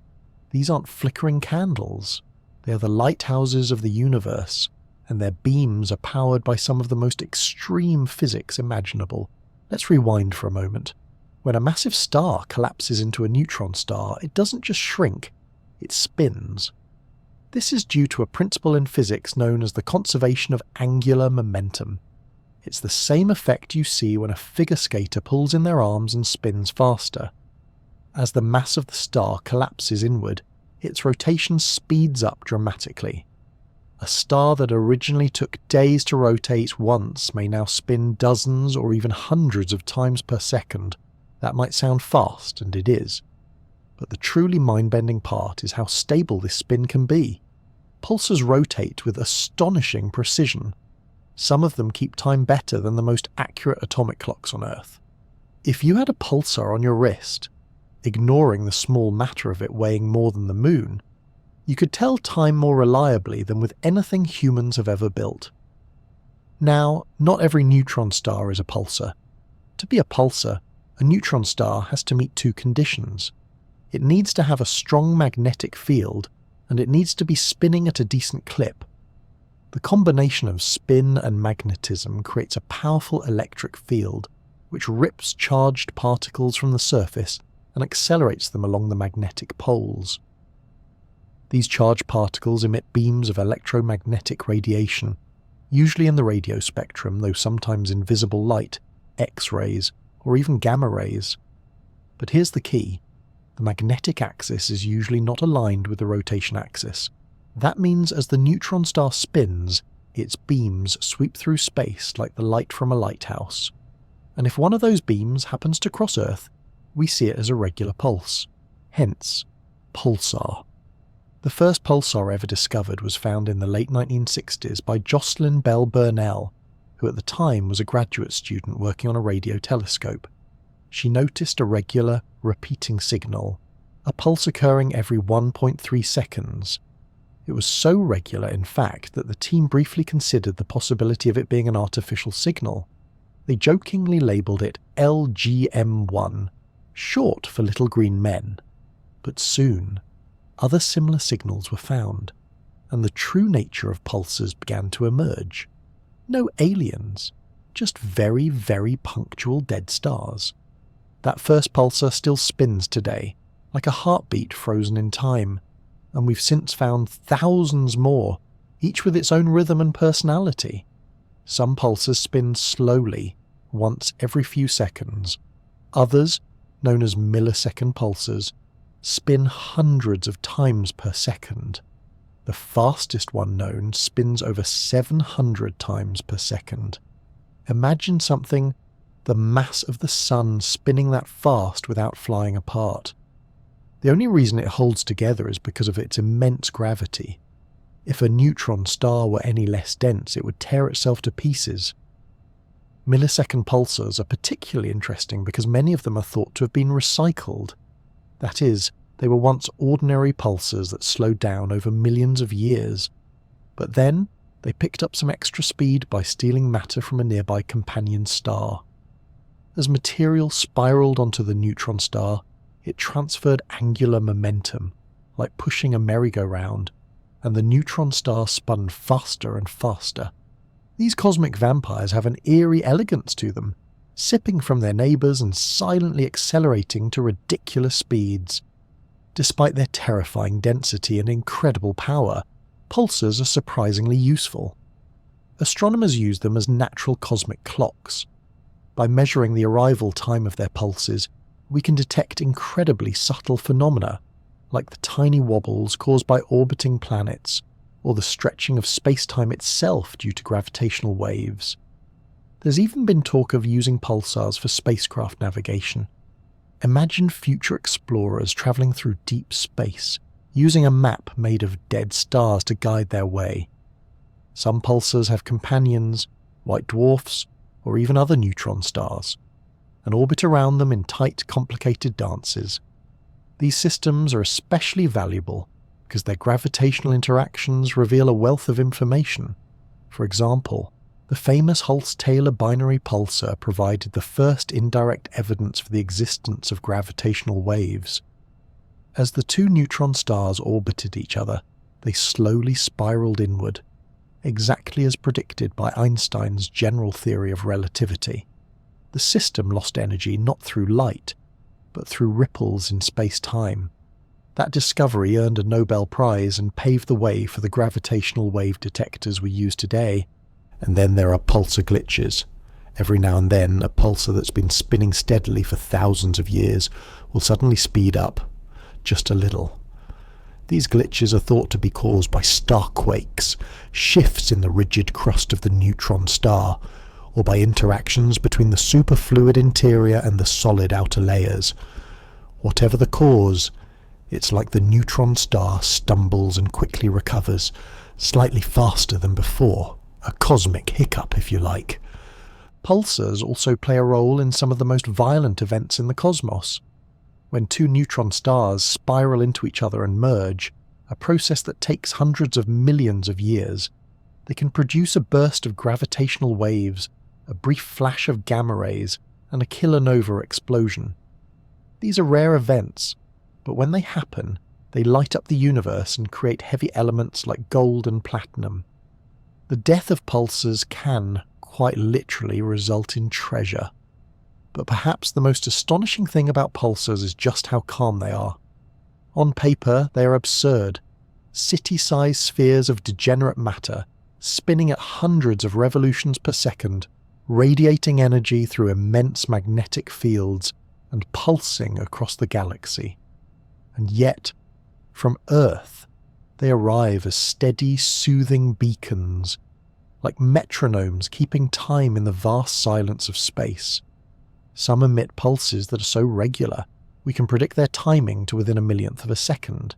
These aren't flickering candles. They are the lighthouses of the universe, and their beams are powered by some of the most extreme physics imaginable. Let's rewind for a moment. When a massive star collapses into a neutron star, it doesn't just shrink, it spins. This is due to a principle in physics known as the conservation of angular momentum. It's the same effect you see when a figure skater pulls in their arms and spins faster. As the mass of the star collapses inward, its rotation speeds up dramatically. A star that originally took days to rotate once may now spin dozens or even hundreds of times per second. That might sound fast, and it is. But the truly mind-bending part is how stable this spin can be. Pulsars rotate with astonishing precision. Some of them keep time better than the most accurate atomic clocks on Earth. If you had a pulsar on your wrist, ignoring the small matter of it weighing more than the moon, you could tell time more reliably than with anything humans have ever built. Now, not every neutron star is a pulsar. To be a pulsar, a neutron star has to meet two conditions. It needs to have a strong magnetic field, and it needs to be spinning at a decent clip. The combination of spin and magnetism creates a powerful electric field, which rips charged particles from the surface and accelerates them along the magnetic poles. These charged particles emit beams of electromagnetic radiation, usually in the radio spectrum, though sometimes in visible light, X-rays, or even gamma rays. But here's the key. The magnetic axis is usually not aligned with the rotation axis. That means as the neutron star spins, its beams sweep through space like the light from a lighthouse. And if one of those beams happens to cross Earth, we see it as a regular pulse. Hence, pulsar. The first pulsar ever discovered was found in the late 1960s by Jocelyn Bell Burnell, who at the time was a graduate student working on a radio telescope. She noticed a regular, repeating signal, a pulse occurring every 1.3 seconds. It was so regular, in fact, that the team briefly considered the possibility of it being an artificial signal. They jokingly labelled it LGM1, short for Little Green Men. But soon, other similar signals were found, and the true nature of pulsars began to emerge. No aliens, just very, very punctual dead stars. That first pulsar still spins today, like a heartbeat frozen in time, and we've since found thousands more, each with its own rhythm and personality. Some pulsars spin slowly, once every few seconds. Others, known as millisecond pulsars, spin hundreds of times per second. The fastest one known spins over 700 times per second. Imagine something the mass of the sun spinning that fast without flying apart. The only reason it holds together is because of its immense gravity. If a neutron star were any less dense, it would tear itself to pieces. Millisecond pulsars are particularly interesting because many of them are thought to have been recycled. That is, they were once ordinary pulsars that slowed down over millions of years. But then, they picked up some extra speed by stealing matter from a nearby companion star. As material spiraled onto the neutron star, it transferred angular momentum, like pushing a merry-go-round, and the neutron star spun faster and faster. These cosmic vampires have an eerie elegance to them, sipping from their neighbours and silently accelerating to ridiculous speeds. Despite their terrifying density and incredible power, pulsars are surprisingly useful. Astronomers use them as natural cosmic clocks. By measuring the arrival time of their pulses, we can detect incredibly subtle phenomena, like the tiny wobbles caused by orbiting planets, or the stretching of space-time itself due to gravitational waves. There's even been talk of using pulsars for spacecraft navigation. Imagine future explorers travelling through deep space, using a map made of dead stars to guide their way. Some pulsars have companions, white dwarfs, or even other neutron stars, and orbit around them in tight, complicated dances. These systems are especially valuable because their gravitational interactions reveal a wealth of information. For example, the famous Hulse-Taylor binary pulsar provided the first indirect evidence for the existence of gravitational waves. As the two neutron stars orbited each other, they slowly spiraled inward, exactly as predicted by Einstein's general theory of relativity. The system lost energy not through light, but through ripples in space-time. That discovery earned a Nobel Prize and paved the way for the gravitational wave detectors we use today. And then there are pulsar glitches. Every now and then, a pulsar that's been spinning steadily for thousands of years will suddenly speed up, just a little. These glitches are thought to be caused by starquakes, shifts in the rigid crust of the neutron star, or by interactions between the superfluid interior and the solid outer layers. Whatever the cause, it's like the neutron star stumbles and quickly recovers, slightly faster than before. A cosmic hiccup, if you like. Pulsars also play a role in some of the most violent events in the cosmos. When two neutron stars spiral into each other and merge, a process that takes hundreds of millions of years, they can produce a burst of gravitational waves, a brief flash of gamma rays, and a kilonova explosion. These are rare events, but when they happen, they light up the universe and create heavy elements like gold and platinum. The death of pulsars can, quite literally, result in treasure. But perhaps the most astonishing thing about pulsars is just how calm they are. On paper, they are absurd. City-sized spheres of degenerate matter, spinning at hundreds of revolutions per second, radiating energy through immense magnetic fields, and pulsing across the galaxy. And yet, from Earth, they arrive as steady, soothing beacons, like metronomes keeping time in the vast silence of space. Some emit pulses that are so regular, we can predict their timing to within a millionth of a second.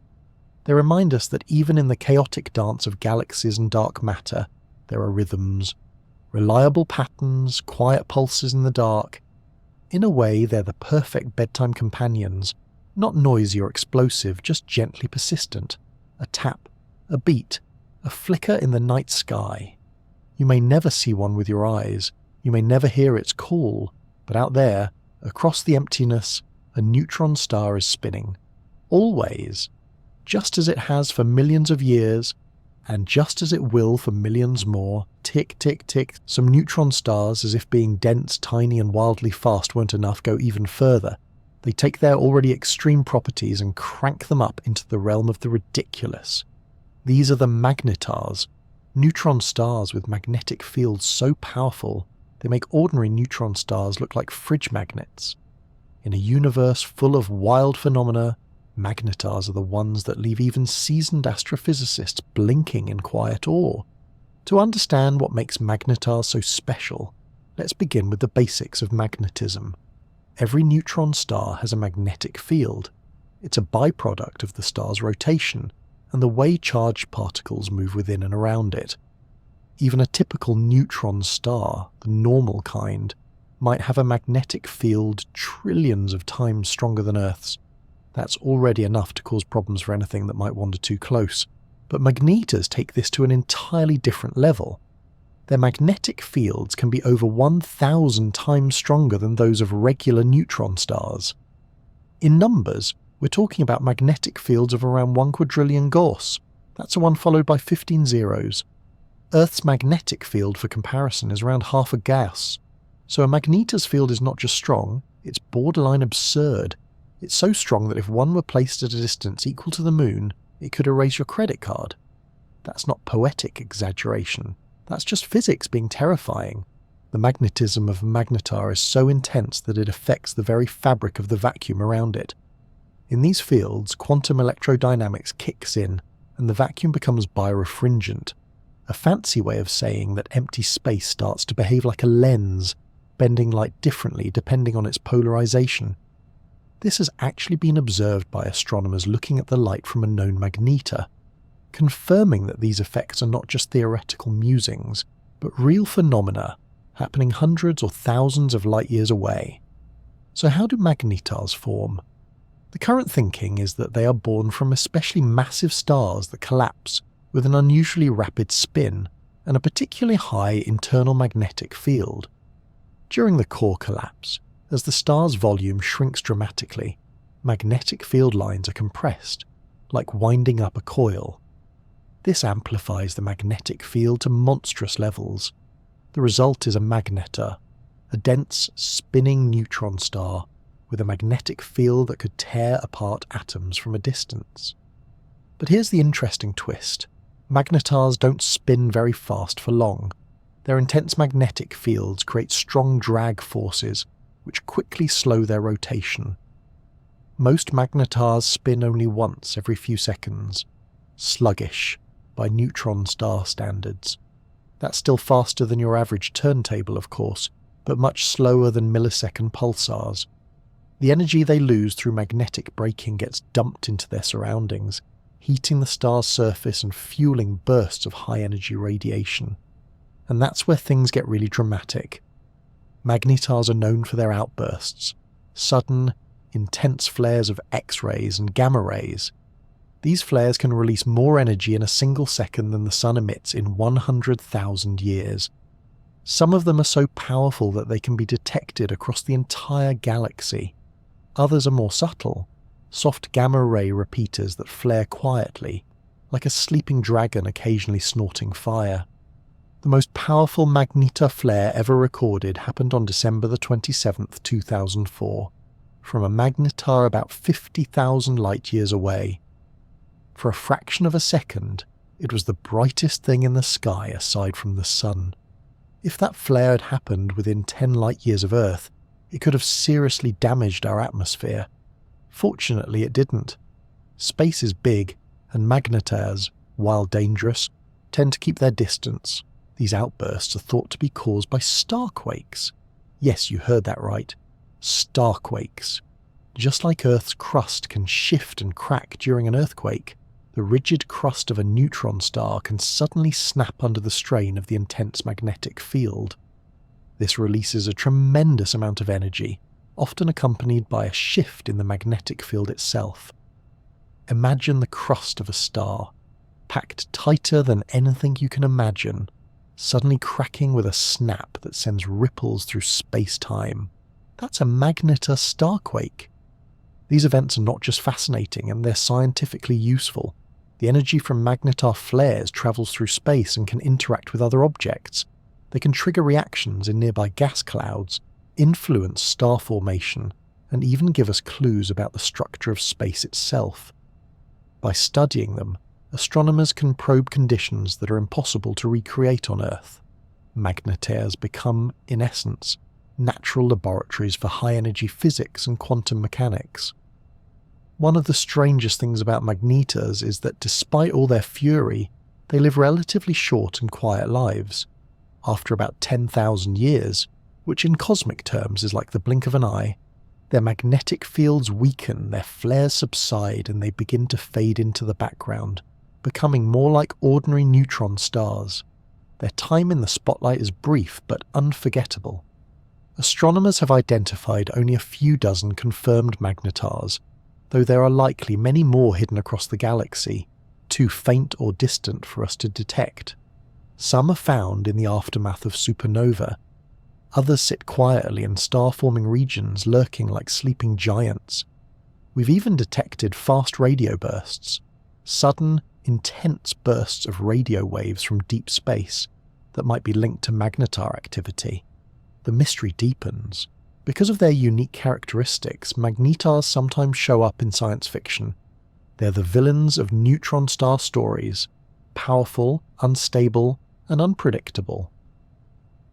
They remind us that even in the chaotic dance of galaxies and dark matter, there are rhythms, reliable patterns, quiet pulses in the dark. In a way, they're the perfect bedtime companions, not noisy or explosive, just gently persistent. A tap, a beat, a flicker in the night sky. You may never see one with your eyes, you may never hear its call, but out there, across the emptiness, a neutron star is spinning. Always. Just as it has for millions of years, and just as it will for millions more, tick, tick, tick, some neutron stars, as if being dense, tiny and wildly fast weren't enough, go even further. They take their already extreme properties and crank them up into the realm of the ridiculous. These are the magnetars, neutron stars with magnetic fields so powerful They make ordinary neutron stars look like fridge magnets. In a universe full of wild phenomena, magnetars are the ones that leave even seasoned astrophysicists blinking in quiet awe. To understand what makes magnetars so special, let's begin with the basics of magnetism. Every neutron star has a magnetic field. It's a byproduct of the star's rotation and the way charged particles move within and around it. Even a typical neutron star, the normal kind, might have a magnetic field trillions of times stronger than Earth's. That's already enough to cause problems for anything that might wander too close. But magnetars take this to an entirely different level. Their magnetic fields can be over 1,000 times stronger than those of regular neutron stars. In numbers, we're talking about magnetic fields of around 1 quadrillion Gauss. That's a 1 followed by 15 zeros. Earth's magnetic field, for comparison, is around half a Gauss. So a magnetar's field is not just strong, it's borderline absurd. It's so strong that if one were placed at a distance equal to the moon, it could erase your credit card. That's not poetic exaggeration. That's just physics being terrifying. The magnetism of a magnetar is so intense that it affects the very fabric of the vacuum around it. In these fields, quantum electrodynamics kicks in, and the vacuum becomes birefringent, a fancy way of saying that empty space starts to behave like a lens, bending light differently depending on its polarization. This has actually been observed by astronomers looking at the light from a known magnetar, confirming that these effects are not just theoretical musings, but real phenomena happening hundreds or thousands of light years away. So how do magnetars form? The current thinking is that they are born from especially massive stars that collapse with an unusually rapid spin and a particularly high internal magnetic field. During the core collapse, as the star's volume shrinks dramatically, magnetic field lines are compressed, like winding up a coil. This amplifies the magnetic field to monstrous levels. The result is a magnetar, a dense, spinning neutron star with a magnetic field that could tear apart atoms from a distance. But here's the interesting twist. Magnetars don't spin very fast for long. Their intense magnetic fields create strong drag forces, which quickly slow their rotation. Most magnetars spin only once every few seconds. Sluggish, by neutron star standards. That's still faster than your average turntable, of course, but much slower than millisecond pulsars. The energy they lose through magnetic braking gets dumped into their surroundings, heating the star's surface and fueling bursts of high-energy radiation. And that's where things get really dramatic. Magnetars are known for their outbursts, sudden, intense flares of X-rays and gamma rays. These flares can release more energy in a single second than the sun emits in 100,000 years. Some of them are so powerful that they can be detected across the entire galaxy. Others are more subtle, soft gamma-ray repeaters that flare quietly, like a sleeping dragon occasionally snorting fire. The most powerful magnetar flare ever recorded happened on December the 27th, 2004, from a magnetar about 50,000 light-years away. For a fraction of a second, it was the brightest thing in the sky aside from the sun. If that flare had happened within 10 light-years of Earth, it could have seriously damaged our atmosphere. Fortunately, it didn't. Space is big, and magnetars, while dangerous, tend to keep their distance. These outbursts are thought to be caused by starquakes. Yes, you heard that right. Starquakes. Just like Earth's crust can shift and crack during an earthquake, the rigid crust of a neutron star can suddenly snap under the strain of the intense magnetic field. This releases a tremendous amount of energy, often accompanied by a shift in the magnetic field itself. Imagine the crust of a star, packed tighter than anything you can imagine, suddenly cracking with a snap that sends ripples through space-time. That's a magnetar starquake. These events are not just fascinating, and they're scientifically useful. The energy from magnetar flares travels through space and can interact with other objects. They can trigger reactions in nearby gas clouds, influence star formation, and even give us clues about the structure of space itself. By studying them, astronomers can probe conditions that are impossible to recreate on Earth. magnetaires become, in essence, natural laboratories for high-energy physics and quantum mechanics. One of the strangest things about magnetas is that despite all their fury, they live relatively short and quiet lives. After about 10,000 years, which in cosmic terms is like the blink of an eye, their magnetic fields weaken, their flares subside, and they begin to fade into the background, becoming more like ordinary neutron stars. Their time in the spotlight is brief but unforgettable. Astronomers have identified only a few dozen confirmed magnetars, though there are likely many more hidden across the galaxy, too faint or distant for us to detect. Some are found in the aftermath of supernova. Others sit quietly in star-forming regions, lurking like sleeping giants. We've even detected fast radio bursts, sudden, intense bursts of radio waves from deep space that might be linked to magnetar activity. The mystery deepens. Because of their unique characteristics, magnetars sometimes show up in science fiction. They're the villains of neutron star stories, powerful, unstable, and unpredictable.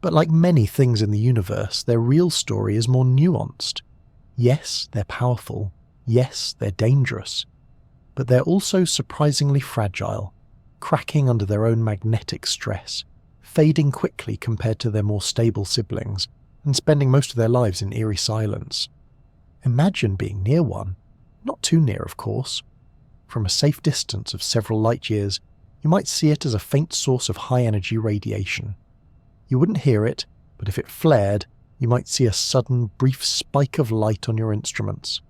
But like many things in the universe, their real story is more nuanced. Yes, they're powerful. Yes, they're dangerous. But they're also surprisingly fragile, cracking under their own magnetic stress, fading quickly compared to their more stable siblings, and spending most of their lives in eerie silence. Imagine being near one. Not too near, of course. From a safe distance of several light years, you might see it as a faint source of high-energy radiation. You wouldn't hear it, but if it flared, you might see a sudden, brief spike of light on your instruments.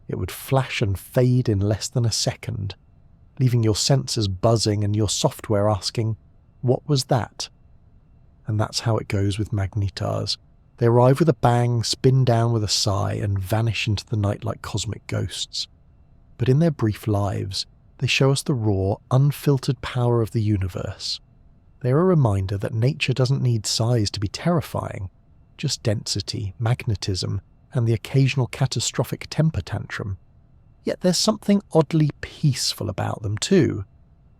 It would flash and fade in less than a second, leaving your sensors buzzing and your software asking, "What was that?" And that's how it goes with magnetars. They arrive with a bang, spin down with a sigh, and vanish into the night like cosmic ghosts. But in their brief lives, they show us the raw, unfiltered power of the universe. They're a reminder that nature doesn't need size to be terrifying, just density, magnetism, and the occasional catastrophic temper tantrum. Yet there's something oddly peaceful about them too.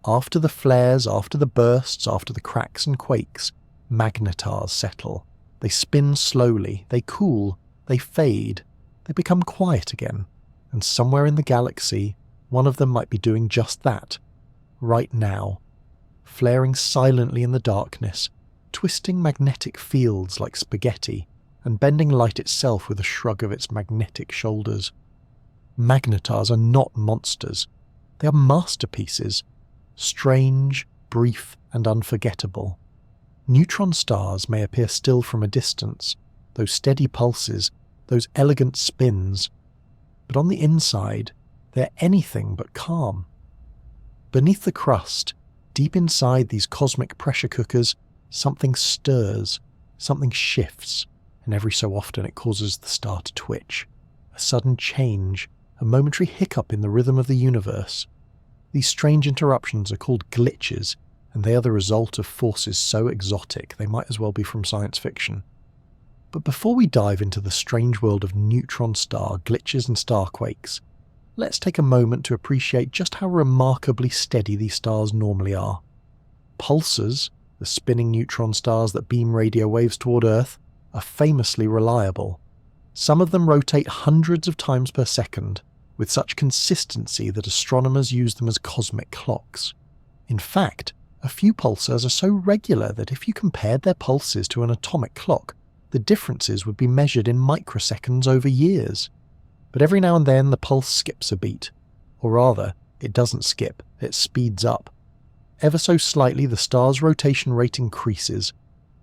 After the flares, after the bursts, after the cracks and quakes, magnetars settle. They spin slowly, they cool, they fade, they become quiet again, and somewhere in the galaxy, one of them might be doing just that, right now, flaring silently in the darkness, twisting magnetic fields like spaghetti, and bending light itself with a shrug of its magnetic shoulders. Magnetars are not monsters, they are masterpieces, strange, brief, and unforgettable. Neutron stars may appear still from a distance, those steady pulses, those elegant spins, but on the inside, they're anything but calm. Beneath the crust, deep inside these cosmic pressure cookers, something stirs, something shifts, and every so often it causes the star to twitch. A sudden change, a momentary hiccup in the rhythm of the universe. These strange interruptions are called glitches, and they are the result of forces so exotic they might as well be from science fiction. But before we dive into the strange world of neutron star glitches and starquakes, let's take a moment to appreciate just how remarkably steady these stars normally are. Pulsars, the spinning neutron stars that beam radio waves toward Earth, are famously reliable. Some of them rotate hundreds of times per second, with such consistency that astronomers use them as cosmic clocks. In fact, a few pulsars are so regular that if you compared their pulses to an atomic clock, the differences would be measured in microseconds over years. But every now and then the pulse skips a beat. Or rather, it doesn't skip, it speeds up. Ever so slightly the star's rotation rate increases.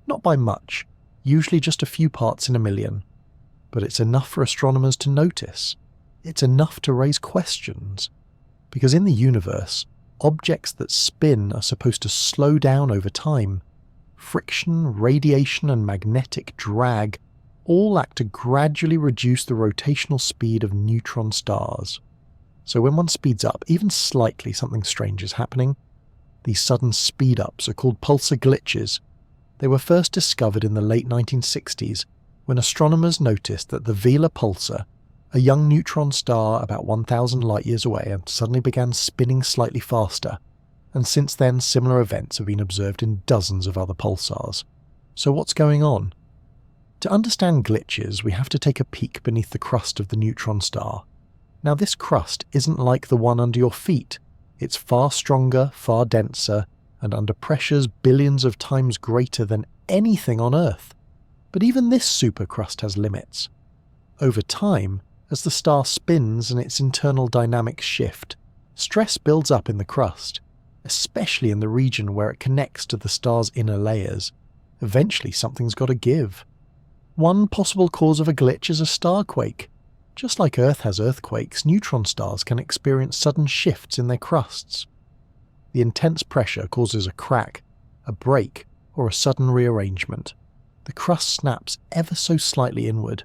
Not by much, usually just a few parts in a million. But it's enough for astronomers to notice. It's enough to raise questions. Because in the universe, objects that spin are supposed to slow down over time. Friction, radiation, and magnetic drag all act to gradually reduce the rotational speed of neutron stars. So when one speeds up, even slightly, something strange is happening. These sudden speed-ups are called pulsar glitches. They were first discovered in the late 1960s when astronomers noticed that the Vela pulsar, a young neutron star about 1,000 light-years away, suddenly began spinning slightly faster, and since then similar events have been observed in dozens of other pulsars. So what's going on? To understand glitches, we have to take a peek beneath the crust of the neutron star. Now this crust isn't like the one under your feet. It's far stronger, far denser, and under pressures billions of times greater than anything on Earth. But even this supercrust has limits. Over time, as the star spins and its internal dynamics shift, stress builds up in the crust, especially in the region where it connects to the star's inner layers. Eventually something's got to give. One possible cause of a glitch is a starquake. Just like Earth has earthquakes, neutron stars can experience sudden shifts in their crusts. The intense pressure causes a crack, a break, or a sudden rearrangement. The crust snaps ever so slightly inward,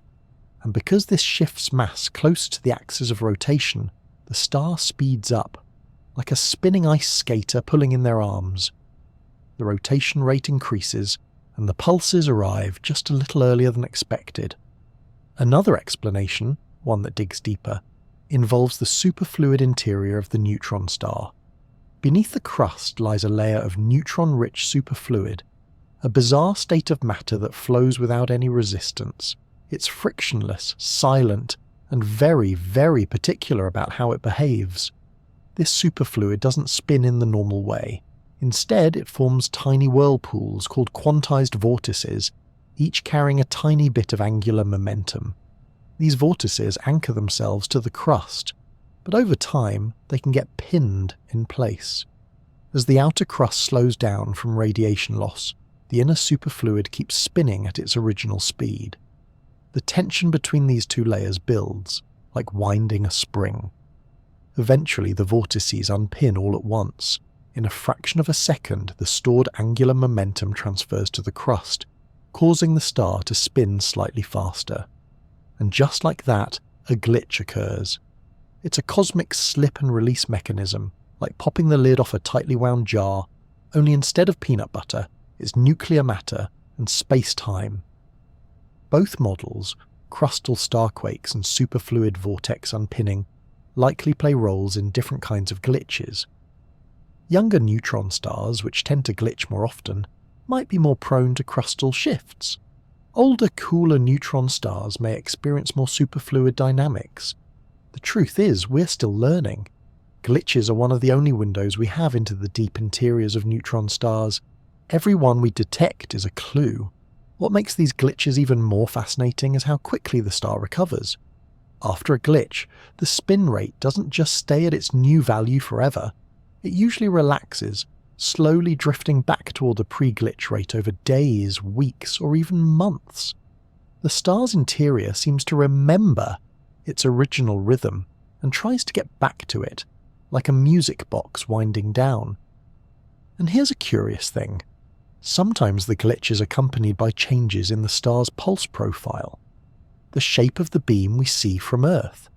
and because this shifts mass closer to the axis of rotation, the star speeds up, like a spinning ice skater pulling in their arms. The rotation rate increases, and the pulses arrive just a little earlier than expected. Another explanation, one that digs deeper, involves the superfluid interior of the neutron star. Beneath the crust lies a layer of neutron-rich superfluid, a bizarre state of matter that flows without any resistance. It's frictionless, silent, and very, very particular about how it behaves. This superfluid doesn't spin in the normal way. Instead, it forms tiny whirlpools called quantized vortices, each carrying a tiny bit of angular momentum. These vortices anchor themselves to the crust, but over time they can get pinned in place. As the outer crust slows down from radiation loss, the inner superfluid keeps spinning at its original speed. The tension between these two layers builds, like winding a spring. Eventually the vortices unpin all at once. In a fraction of a second, the stored angular momentum transfers to the crust, causing the star to spin slightly faster. And just like that, a glitch occurs. It's a cosmic slip and release mechanism, like popping the lid off a tightly wound jar, only instead of peanut butter, it's nuclear matter and space-time. Both models, crustal starquakes and superfluid vortex unpinning, likely play roles in different kinds of glitches. Younger neutron stars, which tend to glitch more often, might be more prone to crustal shifts. Older, cooler neutron stars may experience more superfluid dynamics. The truth is, we're still learning. Glitches are one of the only windows we have into the deep interiors of neutron stars. Every one we detect is a clue. What makes these glitches even more fascinating is how quickly the star recovers. After a glitch, the spin rate doesn't just stay at its new value forever. It usually relaxes, slowly drifting back toward the pre-glitch rate over days, weeks, or even months. The star's interior seems to remember its original rhythm and tries to get back to it, like a music box winding down. And here's a curious thing. Sometimes the glitch is accompanied by changes in the star's pulse profile, the shape of the beam we see from Earth.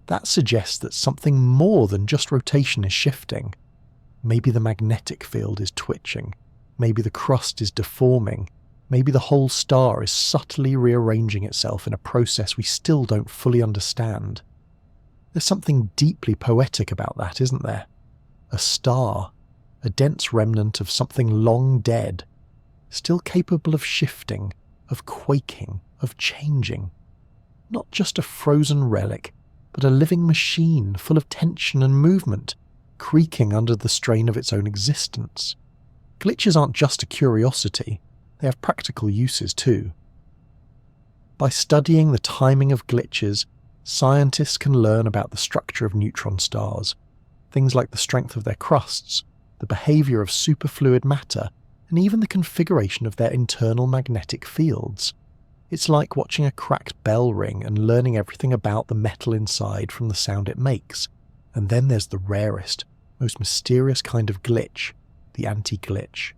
That suggests that something more than just rotation is shifting. Maybe the magnetic field is twitching, maybe the crust is deforming, maybe the whole star is subtly rearranging itself in a process we still don't fully understand. There's something deeply poetic about that, isn't there? A star, a dense remnant of something long dead, still capable of shifting, of quaking, of changing. Not just a frozen relic, but a living machine full of tension and movement, creaking under the strain of its own existence. Glitches aren't just a curiosity, they have practical uses too. By studying the timing of glitches, scientists can learn about the structure of neutron stars, things like the strength of their crusts, the behavior of superfluid matter, and even the configuration of their internal magnetic fields. It's like watching a cracked bell ring and learning everything about the metal inside from the sound it makes. And then there's the rarest, most mysterious kind of glitch, the anti-glitch.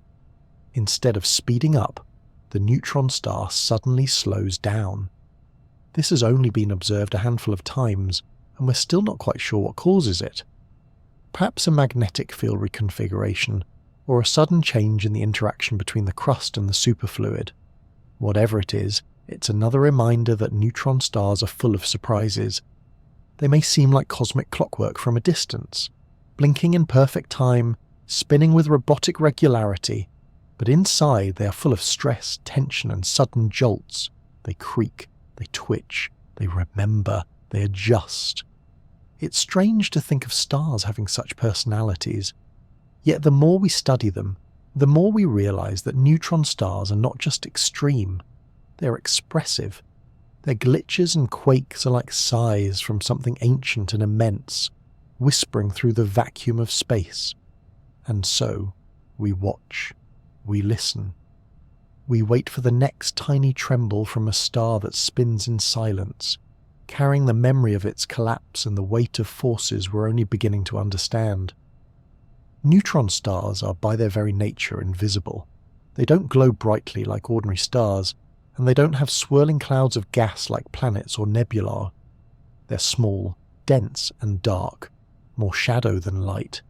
Instead of speeding up, the neutron star suddenly slows down. This has only been observed a handful of times, and we're still not quite sure what causes it. Perhaps a magnetic field reconfiguration, or a sudden change in the interaction between the crust and the superfluid. Whatever it is, it's another reminder that neutron stars are full of surprises. They may seem like cosmic clockwork from a distance, blinking in perfect time, spinning with robotic regularity, But inside they are full of stress, tension and sudden jolts. They creak, they twitch, they remember, they adjust. It's strange to think of stars having such personalities. Yet the more we study them, the more we realise that neutron stars are not just extreme, they're expressive. Their glitches and quakes are like sighs from something ancient and immense, whispering through the vacuum of space. And so, we watch, we listen. We wait for the next tiny tremble from a star that spins in silence, carrying the memory of its collapse and the weight of forces we're only beginning to understand. Neutron stars are by their very nature invisible. They don't glow brightly like ordinary stars, and they don't have swirling clouds of gas like planets or nebulae. They're small, dense and dark, more shadow than light.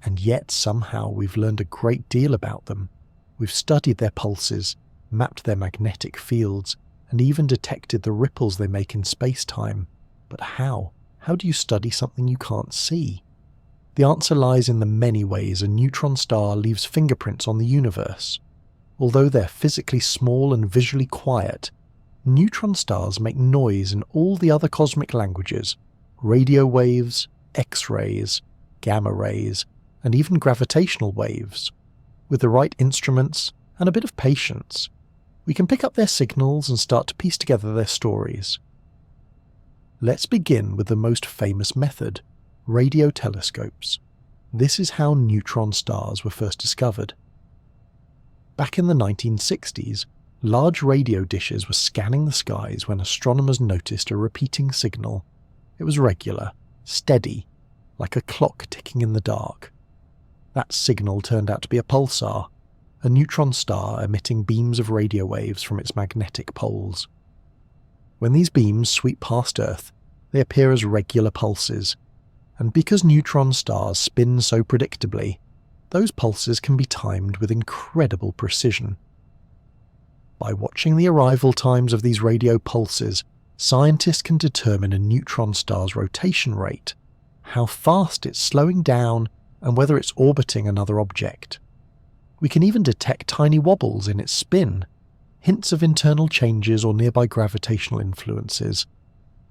And yet somehow we've learned a great deal about them. We've studied their pulses, mapped their magnetic fields, and even detected the ripples they make in space-time. But how? How do you study something you can't see? The answer lies in the many ways a neutron star leaves fingerprints on the universe. Although they're physically small and visually quiet, neutron stars make noise in all the other cosmic languages: radio waves, X-rays, gamma rays, and even gravitational waves. With the right instruments and a bit of patience, we can pick up their signals and start to piece together their stories. Let's begin with the most famous method: radio telescopes. This is how neutron stars were first discovered. Back in the 1960s, large radio dishes were scanning the skies when astronomers noticed a repeating signal. It was regular, steady, like a clock ticking in the dark. That signal turned out to be a pulsar, a neutron star emitting beams of radio waves from its magnetic poles. When these beams sweep past Earth, they appear as regular pulses, and because neutron stars spin so predictably, those pulses can be timed with incredible precision. By watching the arrival times of these radio pulses, scientists can determine a neutron star's rotation rate, how fast it's slowing down, and whether it's orbiting another object. We can even detect tiny wobbles in its spin, hints of internal changes or nearby gravitational influences.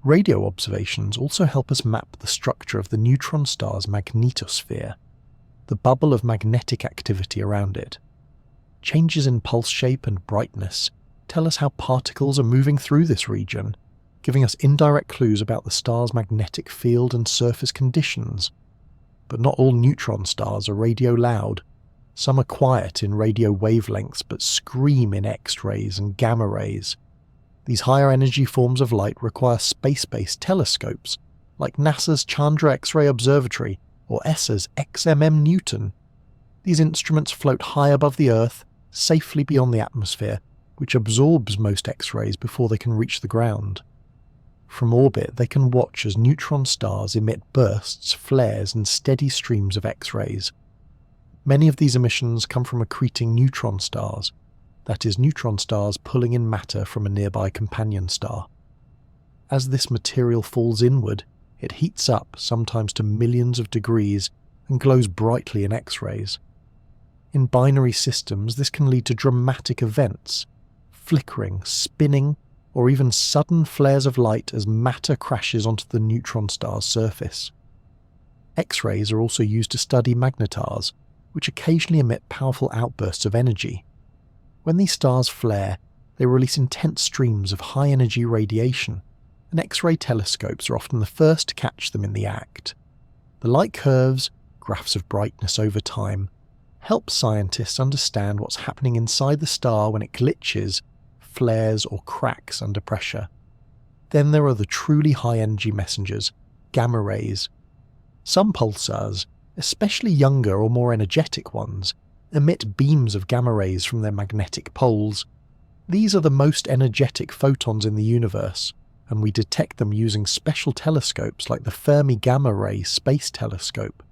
Radio observations also help us map the structure of the neutron star's magnetosphere, the bubble of magnetic activity around it. Changes in pulse shape and brightness tell us how particles are moving through this region, giving us indirect clues about the star's magnetic field and surface conditions. But not all neutron stars are radio loud. Some are quiet in radio wavelengths but scream in X-rays and gamma rays. These higher energy forms of light require space-based telescopes, like NASA's Chandra X-ray Observatory or ESA's XMM Newton. These instruments float high above the Earth, safely beyond the atmosphere, which absorbs most X-rays before they can reach the ground. From orbit, they can watch as neutron stars emit bursts, flares, and steady streams of X-rays. Many of these emissions come from accreting neutron stars, that is, neutron stars pulling in matter from a nearby companion star. As this material falls inward, it heats up, sometimes to millions of degrees, and glows brightly in X-rays. In binary systems, this can lead to dramatic events: flickering, spinning, or even sudden flares of light as matter crashes onto the neutron star's surface. X-rays are also used to study magnetars, which occasionally emit powerful outbursts of energy. When these stars flare, they release intense streams of high-energy radiation, and X-ray telescopes are often the first to catch them in the act. The light curves, graphs of brightness over time, help scientists understand what's happening inside the star when it glitches, flares, or cracks under pressure. Then there are the truly high-energy messengers, gamma rays. Some pulsars, especially younger or more energetic ones, emit beams of gamma rays from their magnetic poles. These are the most energetic photons in the universe, and we detect them using special telescopes like the Fermi Gamma Ray Space Telescope.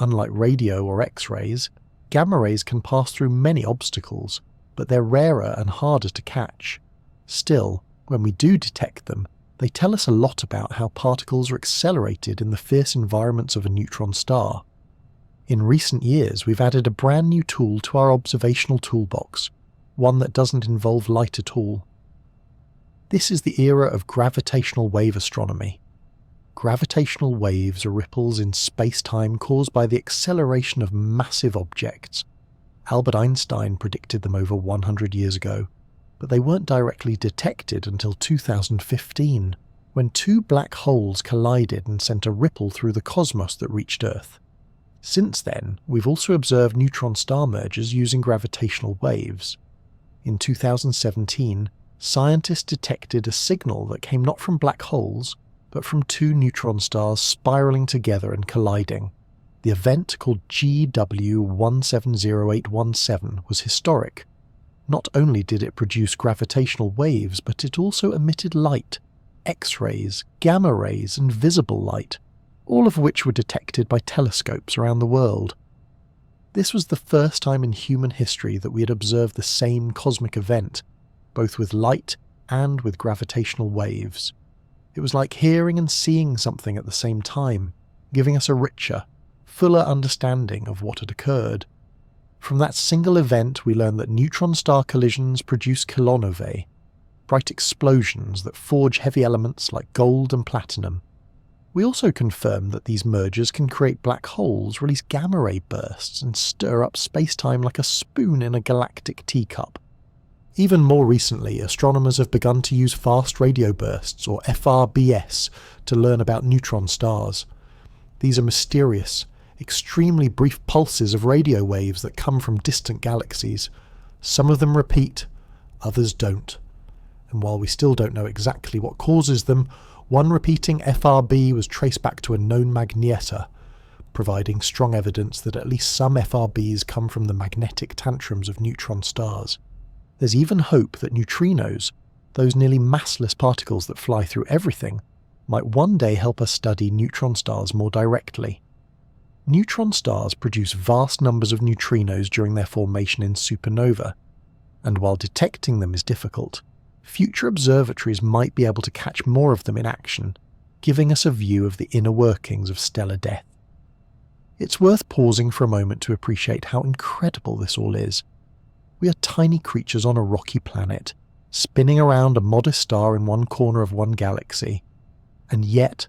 Unlike radio or X-rays, gamma rays can pass through many obstacles, but they're rarer and harder to catch. Still, when we do detect them, they tell us a lot about how particles are accelerated in the fierce environments of a neutron star. In recent years, we've added a brand new tool to our observational toolbox, one that doesn't involve light at all. This is the era of gravitational wave astronomy. Gravitational waves are ripples in space-time caused by the acceleration of massive objects. Albert Einstein predicted them over 100 years ago, but they weren't directly detected until 2015, when two black holes collided and sent a ripple through the cosmos that reached Earth. Since then, we've also observed neutron star mergers using gravitational waves. In 2017, scientists detected a signal that came not from black holes, but from two neutron stars spiraling together and colliding. The event, called GW170817, was historic. Not only did it produce gravitational waves, but it also emitted light, X-rays, gamma rays, and visible light, all of which were detected by telescopes around the world. This was the first time in human history that we had observed the same cosmic event, both with light and with gravitational waves. It was like hearing and seeing something at the same time, giving us a richer, fuller understanding of what had occurred. From that single event, we learned that neutron star collisions produce kilonovae, bright explosions that forge heavy elements like gold and platinum. We also confirmed that these mergers can create black holes, release gamma ray bursts, and stir up space-time like a spoon in a galactic teacup. Even more recently, astronomers have begun to use fast radio bursts, or FRBS, to learn about neutron stars. These are mysterious, extremely brief pulses of radio waves that come from distant galaxies. Some of them repeat, others don't. And while we still don't know exactly what causes them, one repeating FRB was traced back to a known magnetar, providing strong evidence that at least some FRBs come from the magnetic tantrums of neutron stars. There's even hope that neutrinos, those nearly massless particles that fly through everything, might one day help us study neutron stars more directly. Neutron stars produce vast numbers of neutrinos during their formation in supernova, and while detecting them is difficult, future observatories might be able to catch more of them in action, giving us a view of the inner workings of stellar death. It's worth pausing for a moment to appreciate how incredible this all is. We are tiny creatures on a rocky planet, spinning around a modest star in one corner of one galaxy, and yet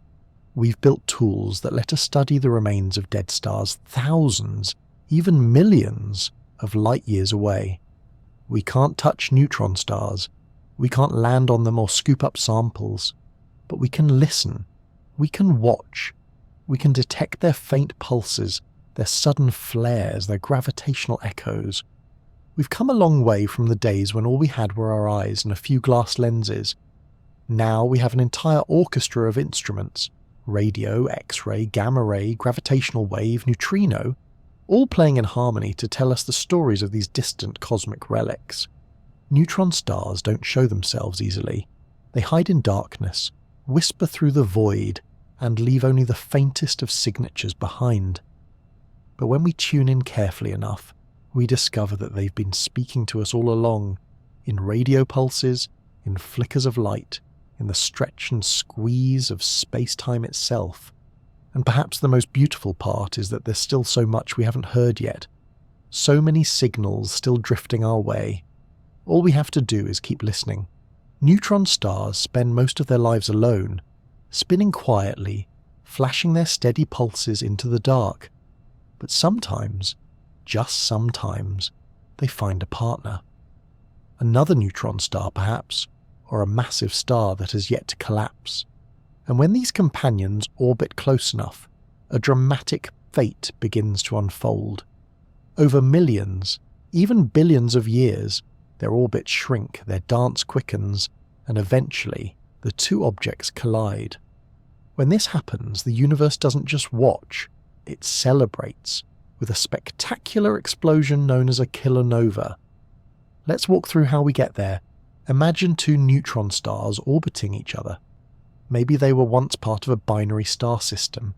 we've built tools that let us study the remains of dead stars thousands, even millions, of light years away. We can't touch neutron stars, we can't land on them or scoop up samples, but we can listen, we can watch, we can detect their faint pulses, their sudden flares, their gravitational echoes. We've come a long way from the days when all we had were our eyes and a few glass lenses. Now we have an entire orchestra of instruments, radio, X-ray, gamma ray, gravitational wave, neutrino, all playing in harmony to tell us the stories of these distant cosmic relics. Neutron stars don't show themselves easily. They hide in darkness, whisper through the void, and leave only the faintest of signatures behind. But when we tune in carefully enough, we discover that they've been speaking to us all along, in radio pulses, in flickers of light, in the stretch and squeeze of space-time itself. And perhaps the most beautiful part is that there's still so much we haven't heard yet, so many signals still drifting our way. All we have to do is keep listening. Neutron stars spend most of their lives alone, spinning quietly, flashing their steady pulses into the dark. But sometimes, just sometimes, they find a partner. Another neutron star perhaps, or a massive star that has yet to collapse. And when these companions orbit close enough, a dramatic fate begins to unfold. Over millions, even billions of years, their orbits shrink, their dance quickens, and eventually the two objects collide. When this happens, the universe doesn't just watch, it celebrates, with a spectacular explosion known as a kilonova. Let's walk through how we get there. Imagine two neutron stars orbiting each other. Maybe they were once part of a binary star system,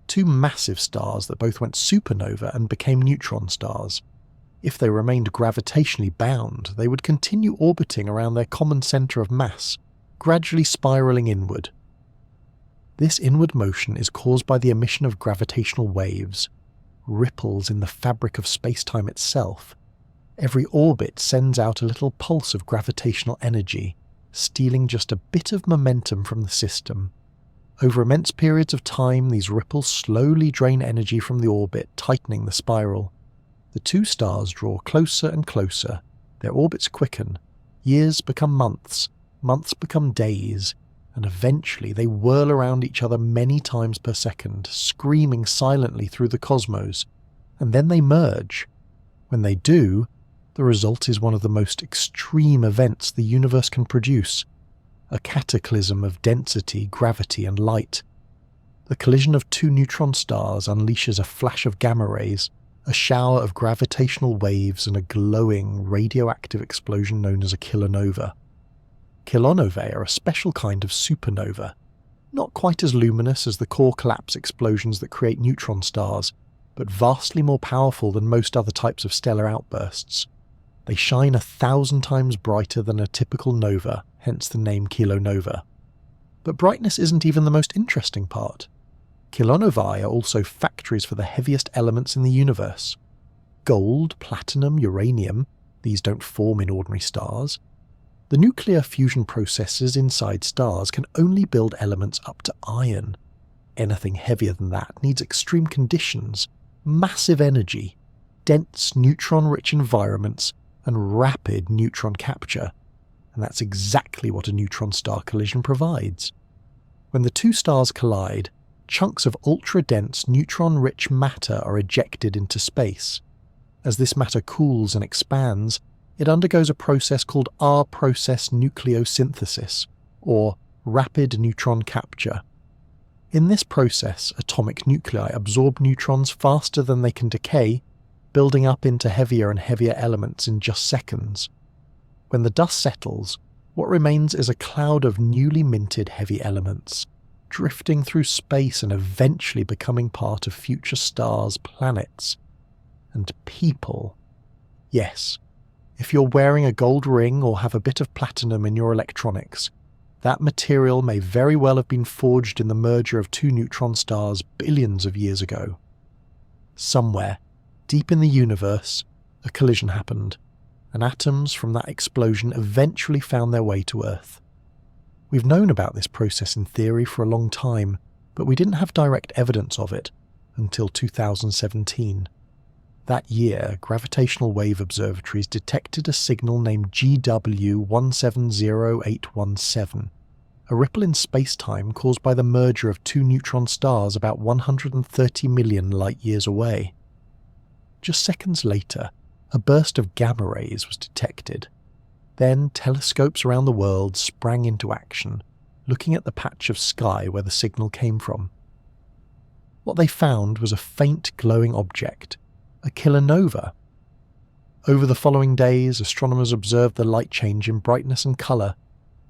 two massive stars that both went supernova and became neutron stars. If they remained gravitationally bound, they would continue orbiting around their common centre of mass, gradually spiralling inward. This inward motion is caused by the emission of gravitational waves. ripples in the fabric of space-time itself. Every orbit sends out a little pulse of gravitational energy, stealing just a bit of momentum from the system. Over immense periods of time, these ripples slowly drain energy from the orbit, tightening the spiral. The two stars draw closer and closer, their orbits quicken, years become months, months become days, and eventually they whirl around each other many times per second, screaming silently through the cosmos, and then they merge. When they do, the result is one of the most extreme events the universe can produce, a cataclysm of density, gravity, and light. The collision of two neutron stars unleashes a flash of gamma rays, a shower of gravitational waves, and a glowing, radioactive explosion known as a kilonova. Kilonovae are a special kind of supernova, not quite as luminous as the core collapse explosions that create neutron stars, but vastly more powerful than most other types of stellar outbursts. They shine 1,000 times brighter than a typical nova, hence the name kilonova. But brightness isn't even the most interesting part. Kilonovae are also factories for the heaviest elements in the universe. Gold, platinum, uranium, these don't form in ordinary stars. The nuclear fusion processes inside stars can only build elements up to iron. Anything heavier than that needs extreme conditions, massive energy, dense neutron-rich environments, and rapid neutron capture. And that's exactly what a neutron-star collision provides. When the two stars collide, chunks of ultra-dense neutron-rich matter are ejected into space. As this matter cools and expands, it undergoes a process called R-process nucleosynthesis, or rapid neutron capture. In this process, atomic nuclei absorb neutrons faster than they can decay, building up into heavier and heavier elements in just seconds. When the dust settles, what remains is a cloud of newly minted heavy elements, drifting through space and eventually becoming part of future stars, planets, and people. Yes, if you're wearing a gold ring or have a bit of platinum in your electronics, that material may very well have been forged in the merger of two neutron stars billions of years ago. Somewhere, deep in the universe, a collision happened, and atoms from that explosion eventually found their way to Earth. We've known about this process in theory for a long time, but we didn't have direct evidence of it until 2017. That year, gravitational wave observatories detected a signal named GW170817, a ripple in space-time caused by the merger of two neutron stars about 130 million light-years away. Just seconds later, a burst of gamma rays was detected. Then telescopes around the world sprang into action, looking at the patch of sky where the signal came from. What they found was a faint glowing object, a kilonova. Over the following days, astronomers observed the light change in brightness and colour.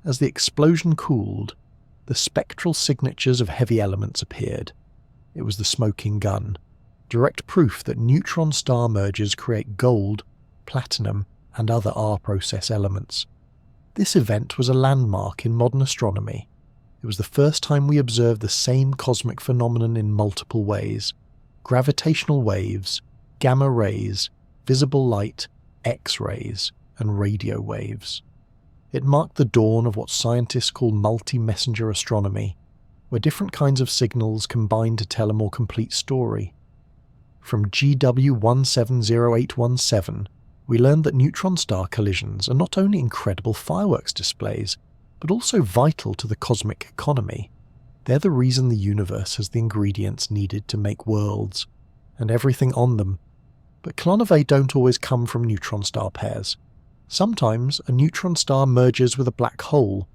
As the explosion cooled, the spectral signatures of heavy elements appeared. It was the smoking gun, direct proof that neutron star mergers create gold, platinum, and other R-process elements. This event was a landmark in modern astronomy. It was the first time we observed the same cosmic phenomenon in multiple ways: gravitational waves, gamma rays, visible light, X-rays, and radio waves. It marked the dawn of what scientists call multi-messenger astronomy, where different kinds of signals combine to tell a more complete story. From GW170817, we learned that neutron star collisions are not only incredible fireworks displays, but also vital to the cosmic economy. They're the reason the universe has the ingredients needed to make worlds, and everything on them. But kilonovae don't always come from neutron star pairs. Sometimes a neutron star merges with a black hole.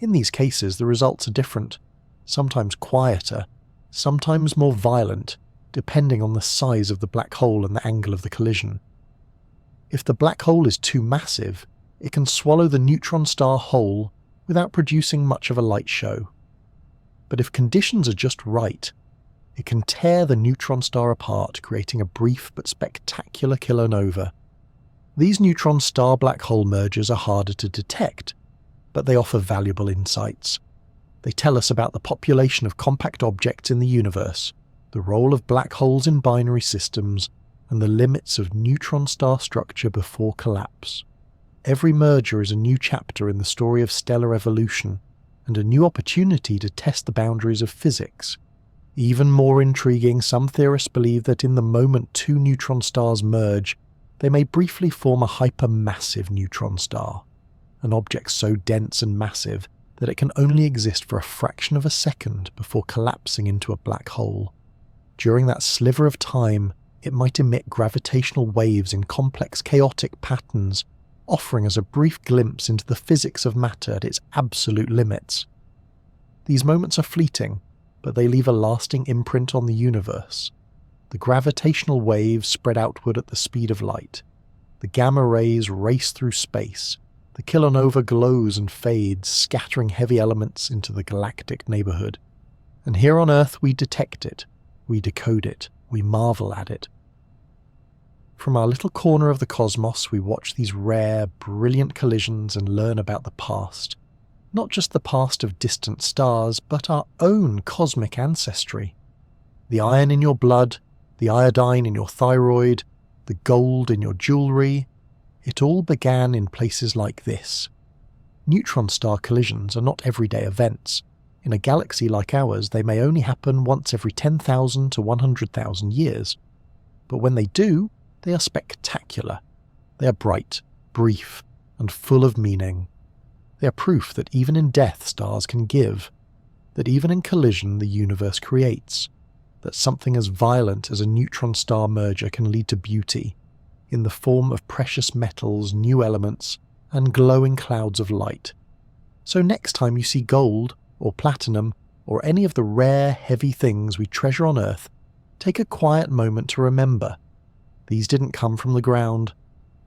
In these cases, the results are different, sometimes quieter, sometimes more violent, depending on the size of the black hole and the angle of the collision. If the black hole is too massive, it can swallow the neutron star whole without producing much of a light show. But if conditions are just right, it can tear the neutron star apart, creating a brief but spectacular kilonova. These neutron star black hole mergers are harder to detect, but they offer valuable insights. They tell us about the population of compact objects in the universe, the role of black holes in binary systems, and the limits of neutron star structure before collapse. Every merger is a new chapter in the story of stellar evolution, and a new opportunity to test the boundaries of physics. Even more intriguing, some theorists believe that in the moment two neutron stars merge, they may briefly form a hypermassive neutron star, an object so dense and massive that it can only exist for a fraction of a second before collapsing into a black hole. During that sliver of time, it might emit gravitational waves in complex chaotic patterns, offering us a brief glimpse into the physics of matter at its absolute limits. These moments are fleeting, but they leave a lasting imprint on the universe. The gravitational waves spread outward at the speed of light. The gamma rays race through space. The kilonova glows and fades, scattering heavy elements into the galactic neighborhood. And here on Earth we detect it, we decode it, we marvel at it. From our little corner of the cosmos, we watch these rare, brilliant collisions and learn about the past. Not just the past of distant stars, but our own cosmic ancestry. The iron in your blood, the iodine in your thyroid, the gold in your jewellery, it all began in places like this. Neutron star collisions are not everyday events. In a galaxy like ours, they may only happen once every 10,000 to 100,000 years. But when they do, they are spectacular. They are bright, brief, and full of meaning. They are proof that even in death stars can give, that even in collision the universe creates, that something as violent as a neutron star merger can lead to beauty, in the form of precious metals, new elements, and glowing clouds of light. So next time you see gold, or platinum, or any of the rare, heavy things we treasure on Earth, take a quiet moment to remember. These didn't come from the ground.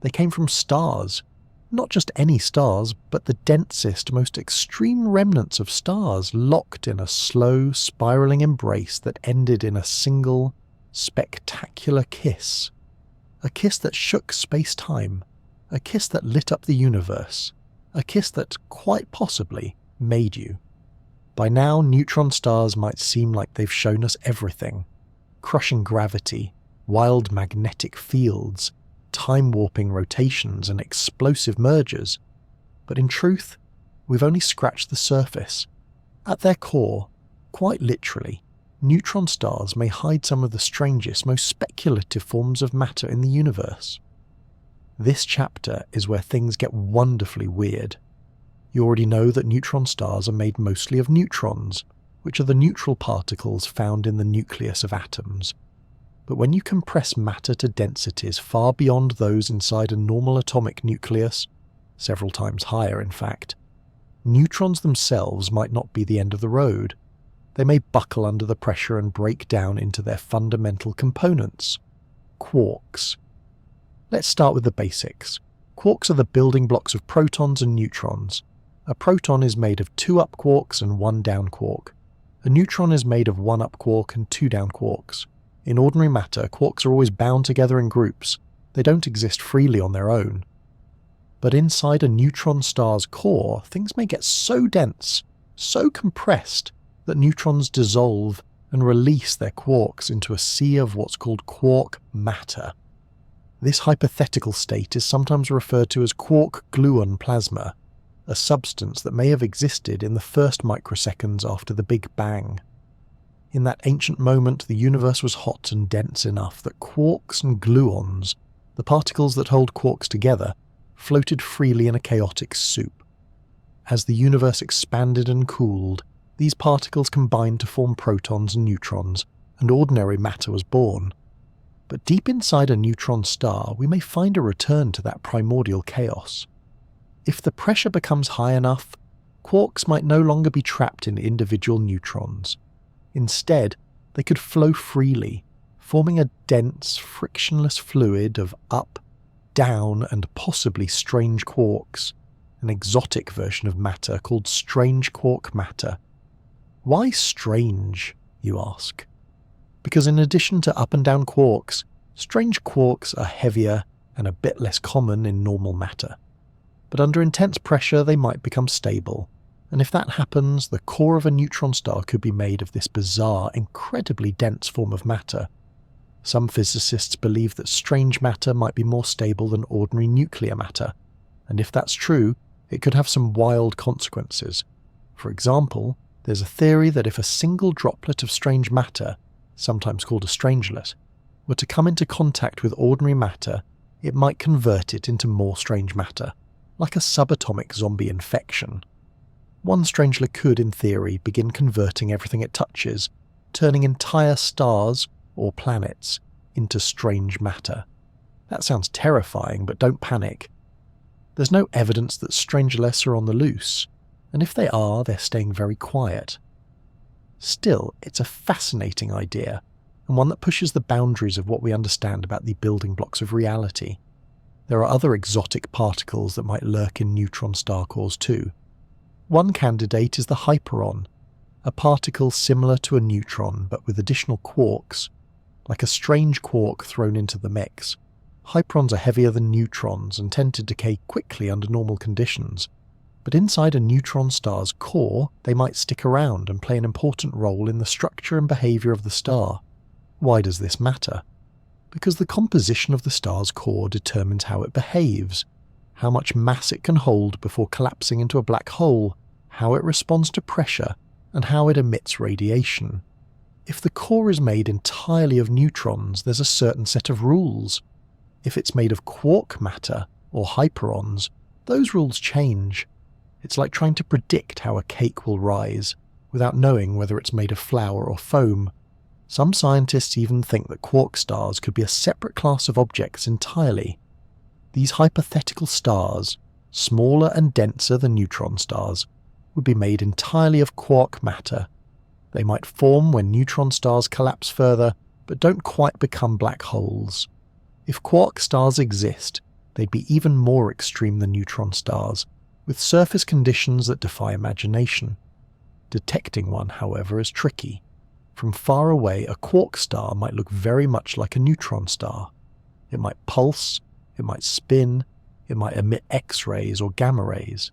They came from stars. Not just any stars, but the densest, most extreme remnants of stars locked in a slow, spiralling embrace that ended in a single, spectacular kiss. A kiss that shook space-time. A kiss that lit up the universe. A kiss that, quite possibly, made you. By now, neutron stars might seem like they've shown us everything. Crushing gravity, wild magnetic fields, time-warping rotations and explosive mergers. But in truth, we've only scratched the surface. At their core, quite literally, neutron stars may hide some of the strangest, most speculative forms of matter in the universe. This chapter is where things get wonderfully weird. You already know that neutron stars are made mostly of neutrons, which are the neutral particles found in the nucleus of atoms. But when you compress matter to densities far beyond those inside a normal atomic nucleus, several times higher in fact, neutrons themselves might not be the end of the road. They may buckle under the pressure and break down into their fundamental components, quarks. Let's start with the basics. Quarks are the building blocks of protons and neutrons. A proton is made of 2 up quarks and 1 down quark. A neutron is made of 1 up quark and 2 down quarks. In ordinary matter, quarks are always bound together in groups. They don't exist freely on their own. But inside a neutron star's core, things may get so dense, so compressed, that neutrons dissolve and release their quarks into a sea of what's called quark matter. This hypothetical state is sometimes referred to as quark-gluon plasma, a substance that may have existed in the first microseconds after the Big Bang. In that ancient moment, the universe was hot and dense enough that quarks and gluons, the particles that hold quarks together, floated freely in a chaotic soup. As the universe expanded and cooled, these particles combined to form protons and neutrons, and ordinary matter was born. But deep inside a neutron star, we may find a return to that primordial chaos. If the pressure becomes high enough, quarks might no longer be trapped in individual neutrons. Instead, they could flow freely, forming a dense, frictionless fluid of up, down, and possibly strange quarks, an exotic version of matter called strange quark matter. Why strange, you ask? Because in addition to up and down quarks, strange quarks are heavier and a bit less common in normal matter. But under intense pressure they might become stable. And if that happens, the core of a neutron star could be made of this bizarre, incredibly dense form of matter. Some physicists believe that strange matter might be more stable than ordinary nuclear matter, and if that's true, it could have some wild consequences. For example, there's a theory that if a single droplet of strange matter, sometimes called a strangelet, were to come into contact with ordinary matter, it might convert it into more strange matter, like a subatomic zombie infection. One strangelet could, in theory, begin converting everything it touches, turning entire stars, or planets, into strange matter. That sounds terrifying, but don't panic. There's no evidence that strangelets are on the loose, and if they are, they're staying very quiet. Still, it's a fascinating idea, and one that pushes the boundaries of what we understand about the building blocks of reality. There are other exotic particles that might lurk in neutron star cores too. One candidate is the hyperon, a particle similar to a neutron but with additional quarks, like a strange quark thrown into the mix. Hyperons are heavier than neutrons and tend to decay quickly under normal conditions, but inside a neutron star's core, they might stick around and play an important role in the structure and behaviour of the star. Why does this matter? Because the composition of the star's core determines how it behaves, how much mass it can hold before collapsing into a black hole, how it responds to pressure, and how it emits radiation. If the core is made entirely of neutrons, there's a certain set of rules. If it's made of quark matter, or hyperons, those rules change. It's like trying to predict how a cake will rise, without knowing whether it's made of flour or foam. Some scientists even think that quark stars could be a separate class of objects entirely. These hypothetical stars, smaller and denser than neutron stars, would be made entirely of quark matter. They might form when neutron stars collapse further, but don't quite become black holes. If quark stars exist, they'd be even more extreme than neutron stars, with surface conditions that defy imagination. Detecting one, however, is tricky. From far away, a quark star might look very much like a neutron star. It might pulse, it might spin, it might emit X-rays or gamma rays.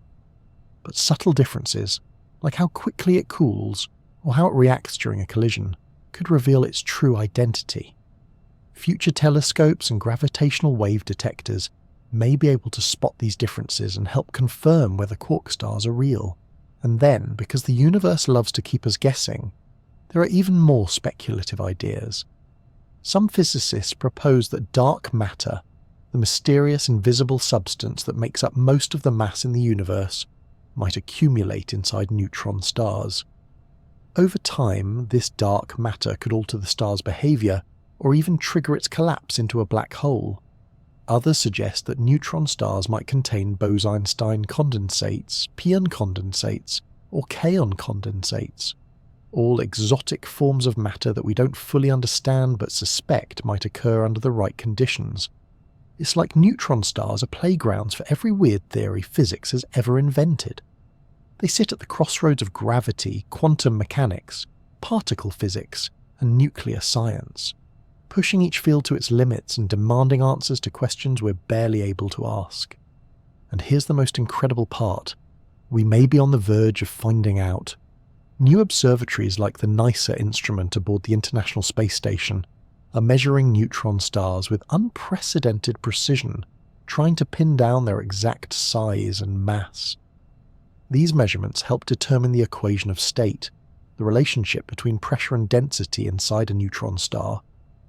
But subtle differences, like how quickly it cools or how it reacts during a collision, could reveal its true identity. Future telescopes and gravitational wave detectors may be able to spot these differences and help confirm whether quark stars are real. And then, because the universe loves to keep us guessing, there are even more speculative ideas. Some physicists propose that dark matter, the mysterious invisible substance that makes up most of the mass in the universe, might accumulate inside neutron stars. Over time, this dark matter could alter the star's behaviour or even trigger its collapse into a black hole. Others suggest that neutron stars might contain Bose-Einstein condensates, pion condensates, or kaon condensates, all exotic forms of matter that we don't fully understand but suspect might occur under the right conditions. It's like neutron stars are playgrounds for every weird theory physics has ever invented. They sit at the crossroads of gravity, quantum mechanics, particle physics, and nuclear science, pushing each field to its limits and demanding answers to questions we're barely able to ask. And here's the most incredible part. We may be on the verge of finding out. New observatories like the NICER instrument aboard the International Space Station are measuring neutron stars with unprecedented precision, trying to pin down their exact size and mass. These measurements help determine the equation of state, the relationship between pressure and density inside a neutron star,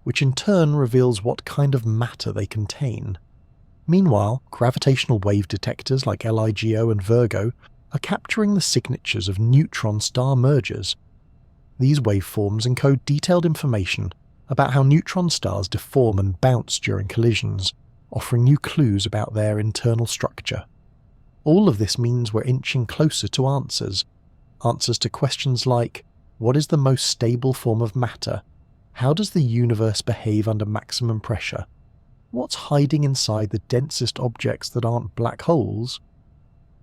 which in turn reveals what kind of matter they contain. Meanwhile, gravitational wave detectors like LIGO and Virgo are capturing the signatures of neutron star mergers. These waveforms encode detailed information about how neutron stars deform and bounce during collisions, offering new clues about their internal structure. All of this means we're inching closer to answers to questions like, what is the most stable form of matter? How does the universe behave under maximum pressure? What's hiding inside the densest objects that aren't black holes?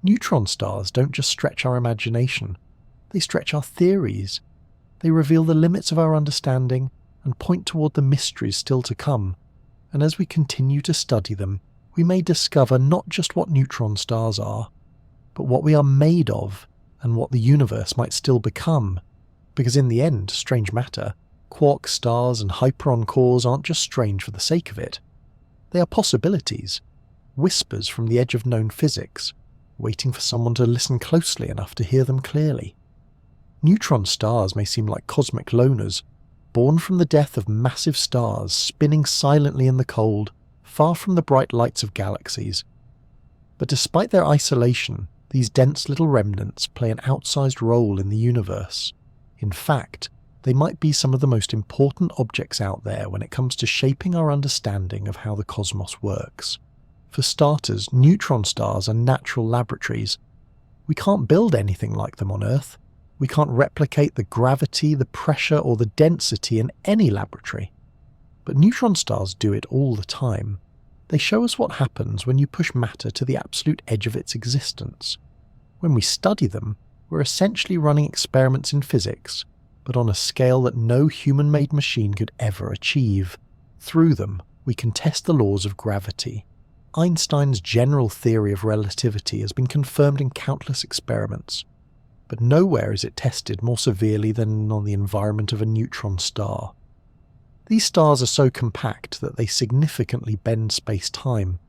Neutron stars don't just stretch our imagination, they stretch our theories. They reveal the limits of our understanding and point toward the mysteries still to come. And as we continue to study them, we may discover not just what neutron stars are, but what we are made of and what the universe might still become, because in the end, strange matter, quark stars and hyperon cores aren't just strange for the sake of it. They are possibilities, whispers from the edge of known physics, waiting for someone to listen closely enough to hear them clearly. Neutron stars may seem like cosmic loners, born from the death of massive stars spinning silently in the cold, far from the bright lights of galaxies. But despite their isolation, these dense little remnants play an outsized role in the universe. In fact, they might be some of the most important objects out there when it comes to shaping our understanding of how the cosmos works. For starters, neutron stars are natural laboratories. We can't build anything like them on Earth. We can't replicate the gravity, the pressure, or the density in any laboratory. But neutron stars do it all the time. They show us what happens when you push matter to the absolute edge of its existence. When we study them, we're essentially running experiments in physics, but on a scale that no human-made machine could ever achieve. Through them, we can test the laws of gravity. Einstein's general theory of relativity has been confirmed in countless experiments, but nowhere is it tested more severely than on the environment of a neutron star. These stars are so compact that they significantly bend space-time.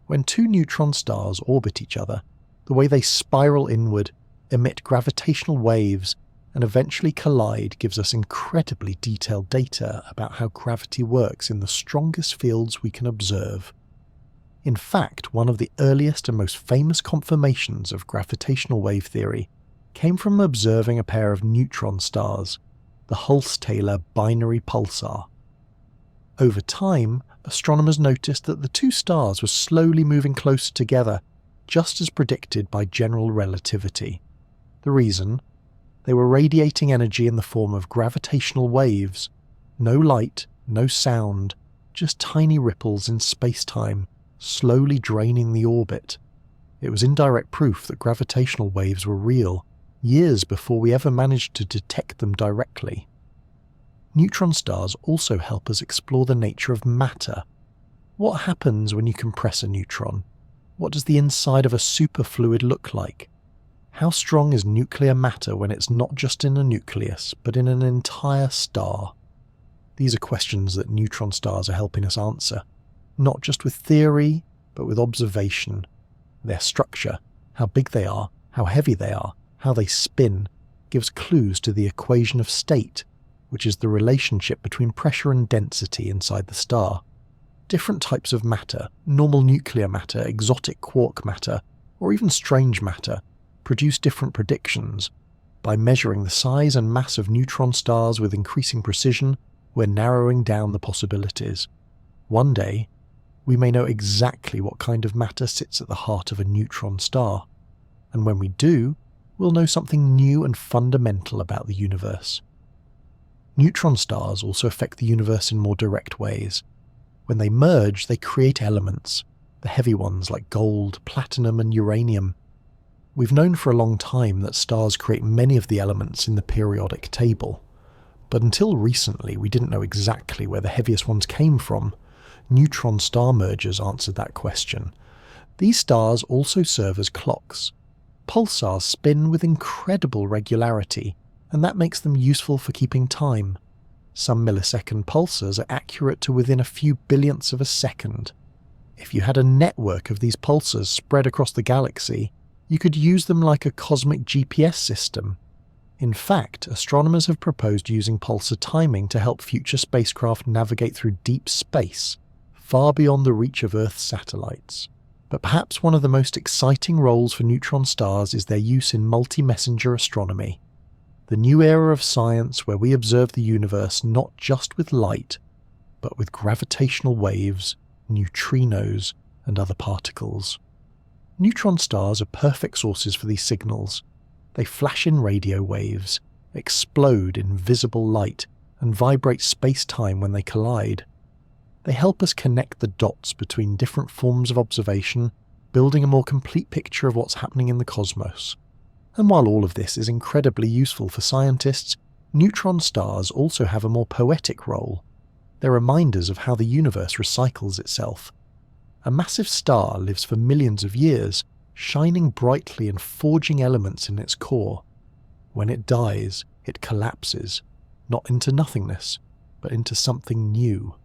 When two neutron stars orbit each other, the way they spiral inward, emit gravitational waves, and eventually collide gives us incredibly detailed data about how gravity works in the strongest fields we can observe. In fact, one of the earliest and most famous confirmations of gravitational wave theory came from observing a pair of neutron stars, the Hulse-Taylor binary pulsar. Over time, astronomers noticed that the two stars were slowly moving closer together, just as predicted by general relativity. The reason? They were radiating energy in the form of gravitational waves. No light, no sound, just tiny ripples in space-time, slowly draining the orbit. It was indirect proof that gravitational waves were real, years before we ever managed to detect them directly. Neutron stars also help us explore the nature of matter. What happens when you compress a neutron? What does the inside of a superfluid look like? How strong is nuclear matter when it's not just in a nucleus, but in an entire star? These are questions that neutron stars are helping us answer, not just with theory, but with observation. Their structure, how big they are, how heavy they are, how they spin, gives clues to the equation of state, which is the relationship between pressure and density inside the star. Different types of matter, normal nuclear matter, exotic quark matter, or even strange matter, produce different predictions. By measuring the size and mass of neutron stars with increasing precision, we're narrowing down the possibilities. One day, we may know exactly what kind of matter sits at the heart of a neutron star. And when we do, we'll know something new and fundamental about the universe. Neutron stars also affect the universe in more direct ways. When they merge, they create elements, the heavy ones like gold, platinum, and uranium. We've known for a long time that stars create many of the elements in the periodic table, but until recently we didn't know exactly where the heaviest ones came from. Neutron star mergers answered that question. These stars also serve as clocks. Pulsars spin with incredible regularity, and that makes them useful for keeping time. Some millisecond pulsars are accurate to within a few billionths of a second. If you had a network of these pulsars spread across the galaxy, you could use them like a cosmic GPS system. In fact, astronomers have proposed using pulsar timing to help future spacecraft navigate through deep space, far beyond the reach of Earth's satellites. But perhaps one of the most exciting roles for neutron stars is their use in multi-messenger astronomy, the new era of science where we observe the universe not just with light, but with gravitational waves, neutrinos, and other particles. Neutron stars are perfect sources for these signals. They flash in radio waves, explode in visible light, and vibrate space-time when they collide. They help us connect the dots between different forms of observation, building a more complete picture of what's happening in the cosmos. And while all of this is incredibly useful for scientists, neutron stars also have a more poetic role. They're reminders of how the universe recycles itself. A massive star lives for millions of years, shining brightly and forging elements in its core. When it dies, it collapses, not into nothingness, but into something new.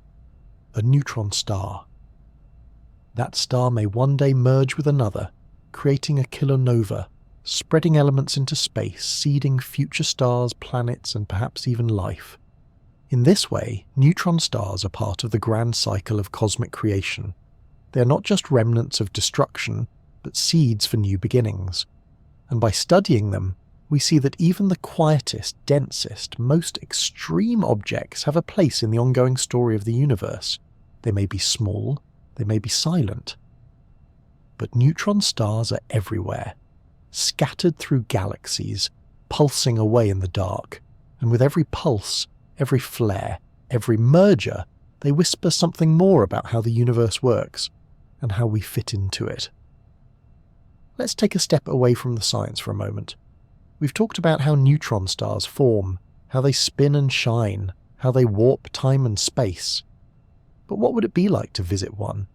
A neutron star. That star may one day merge with another, creating a kilonova, spreading elements into space, seeding future stars, planets, and perhaps even life. In this way, neutron stars are part of the grand cycle of cosmic creation. They are not just remnants of destruction, but seeds for new beginnings. And by studying them, we see that even the quietest, densest, most extreme objects have a place in the ongoing story of the universe. They may be small, they may be silent. But neutron stars are everywhere, scattered through galaxies, pulsing away in the dark, and with every pulse, every flare, every merger, they whisper something more about how the universe works, and how we fit into it. Let's take a step away from the science for a moment. We've talked about how neutron stars form, how they spin and shine, how they warp time and space. But what would it be like to visit one?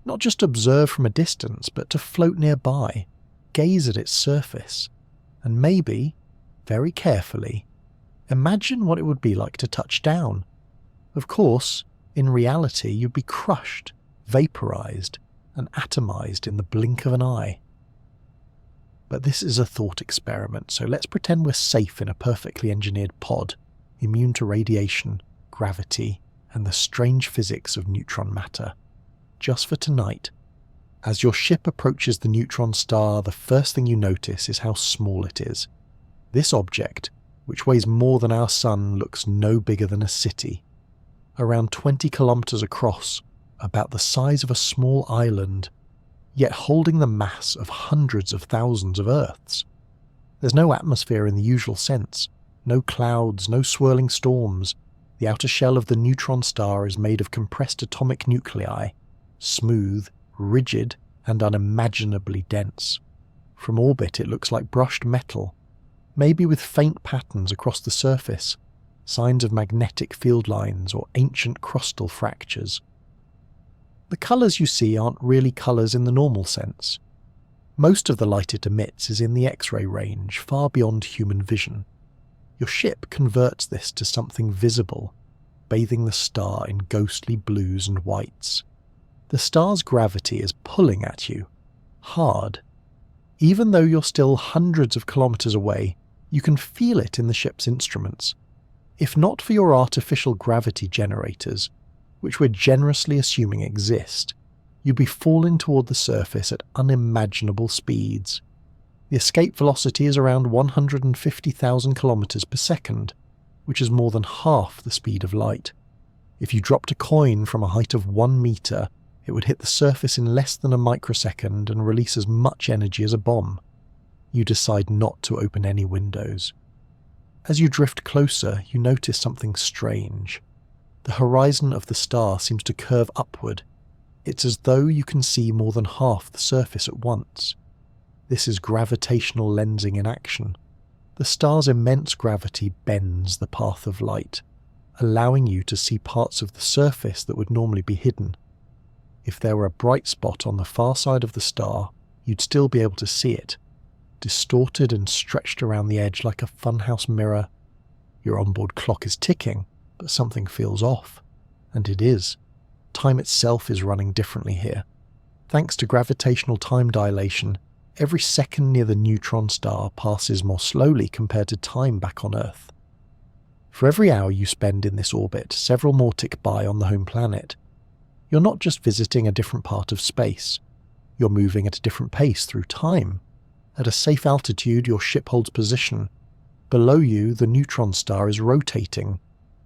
Not just observe from a distance, but to float nearby, gaze at its surface, and maybe, very carefully, imagine what it would be like to touch down. Of course, in reality, you'd be crushed, vaporized, and atomized in the blink of an eye. But this is a thought experiment, so let's pretend we're safe in a perfectly engineered pod, immune to radiation, gravity, and the strange physics of neutron matter. Just for tonight, as your ship approaches the neutron star, the first thing you notice is how small it is. This object, which weighs more than our sun, looks no bigger than a city. Around 20 kilometers across, about the size of a small island, yet holding the mass of hundreds of thousands of Earths. There's no atmosphere in the usual sense, no clouds, no swirling storms. The outer shell of the neutron star is made of compressed atomic nuclei, smooth, rigid, and unimaginably dense. From orbit it looks like brushed metal, maybe with faint patterns across the surface, signs of magnetic field lines or ancient crustal fractures. The colours you see aren't really colours in the normal sense. Most of the light it emits is in the X-ray range, far beyond human vision. Your ship converts this to something visible, bathing the star in ghostly blues and whites. The star's gravity is pulling at you, hard. Even though you're still hundreds of kilometers away, you can feel it in the ship's instruments. If not for your artificial gravity generators, which we're generously assuming exist, you'd be falling toward the surface at unimaginable speeds. The escape velocity is around 150,000 kilometers per second, which is more than half the speed of light. If you dropped a coin from a height of 1 meter, it would hit the surface in less than a microsecond and release as much energy as a bomb. You decide not to open any windows. As you drift closer, you notice something strange. The horizon of the star seems to curve upward. It's as though you can see more than half the surface at once. This is gravitational lensing in action. The star's immense gravity bends the path of light, allowing you to see parts of the surface that would normally be hidden. If there were a bright spot on the far side of the star, you'd still be able to see it, distorted and stretched around the edge like a funhouse mirror. Your onboard clock is ticking, but something feels off. And it is. Time itself is running differently here. Thanks to gravitational time dilation, every second near the neutron star passes more slowly compared to time back on Earth. For every hour you spend in this orbit, several more tick by on the home planet. You're not just visiting a different part of space. You're moving at a different pace through time. At a safe altitude, your ship holds position. Below you, the neutron star is rotating.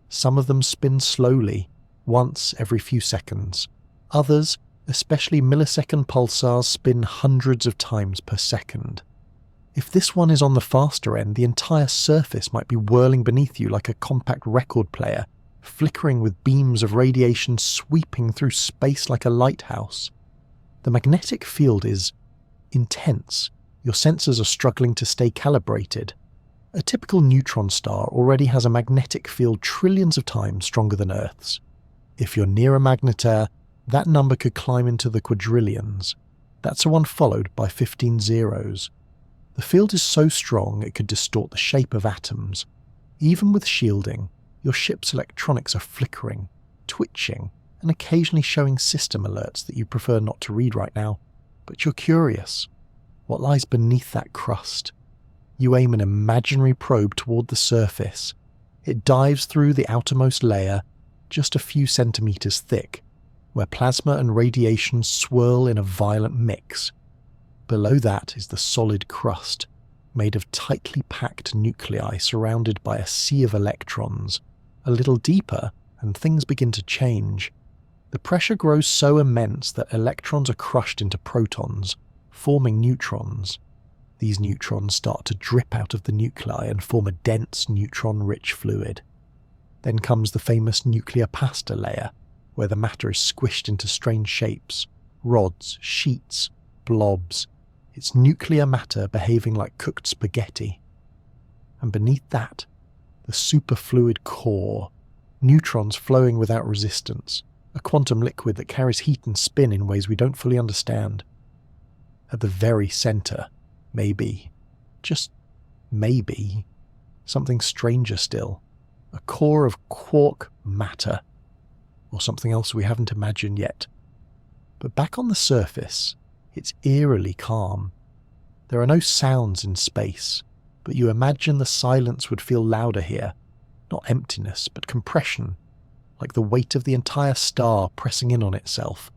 Some of them spin slowly, once every few seconds. Others, especially millisecond pulsars, spin hundreds of times per second. If this one is on the faster end, the entire surface might be whirling beneath you like a compact record player, flickering with beams of radiation sweeping through space like a lighthouse. The magnetic field is intense. Your sensors are struggling to stay calibrated. A typical neutron star already has a magnetic field trillions of times stronger than Earth's. If you're near a magnetar, that number could climb into the quadrillions. That's a one followed by 15 zeros. The field is so strong it could distort the shape of atoms. Even with shielding, your ship's electronics are flickering, twitching, and occasionally showing system alerts that you prefer not to read right now. But you're curious. What lies beneath that crust? You aim an imaginary probe toward the surface. It dives through the outermost layer, just a few centimeters thick, where plasma and radiation swirl in a violent mix. Below that is the solid crust, made of tightly packed nuclei surrounded by a sea of electrons. A little deeper, and things begin to change. The pressure grows so immense that electrons are crushed into protons, forming neutrons. These neutrons start to drip out of the nuclei and form a dense neutron-rich fluid. Then comes the famous nuclear pasta layer, where the matter is squished into strange shapes, rods, sheets, blobs. It's nuclear matter behaving like cooked spaghetti. And beneath that, the superfluid core, neutrons flowing without resistance, a quantum liquid that carries heat and spin in ways we don't fully understand. At the very centre, maybe, just maybe, something stranger still, a core of quark matter, or something else we haven't imagined yet. But back on the surface, it's eerily calm. There are no sounds in space, but you imagine the silence would feel louder here, not emptiness, but compression, like the weight of the entire star pressing in on itself.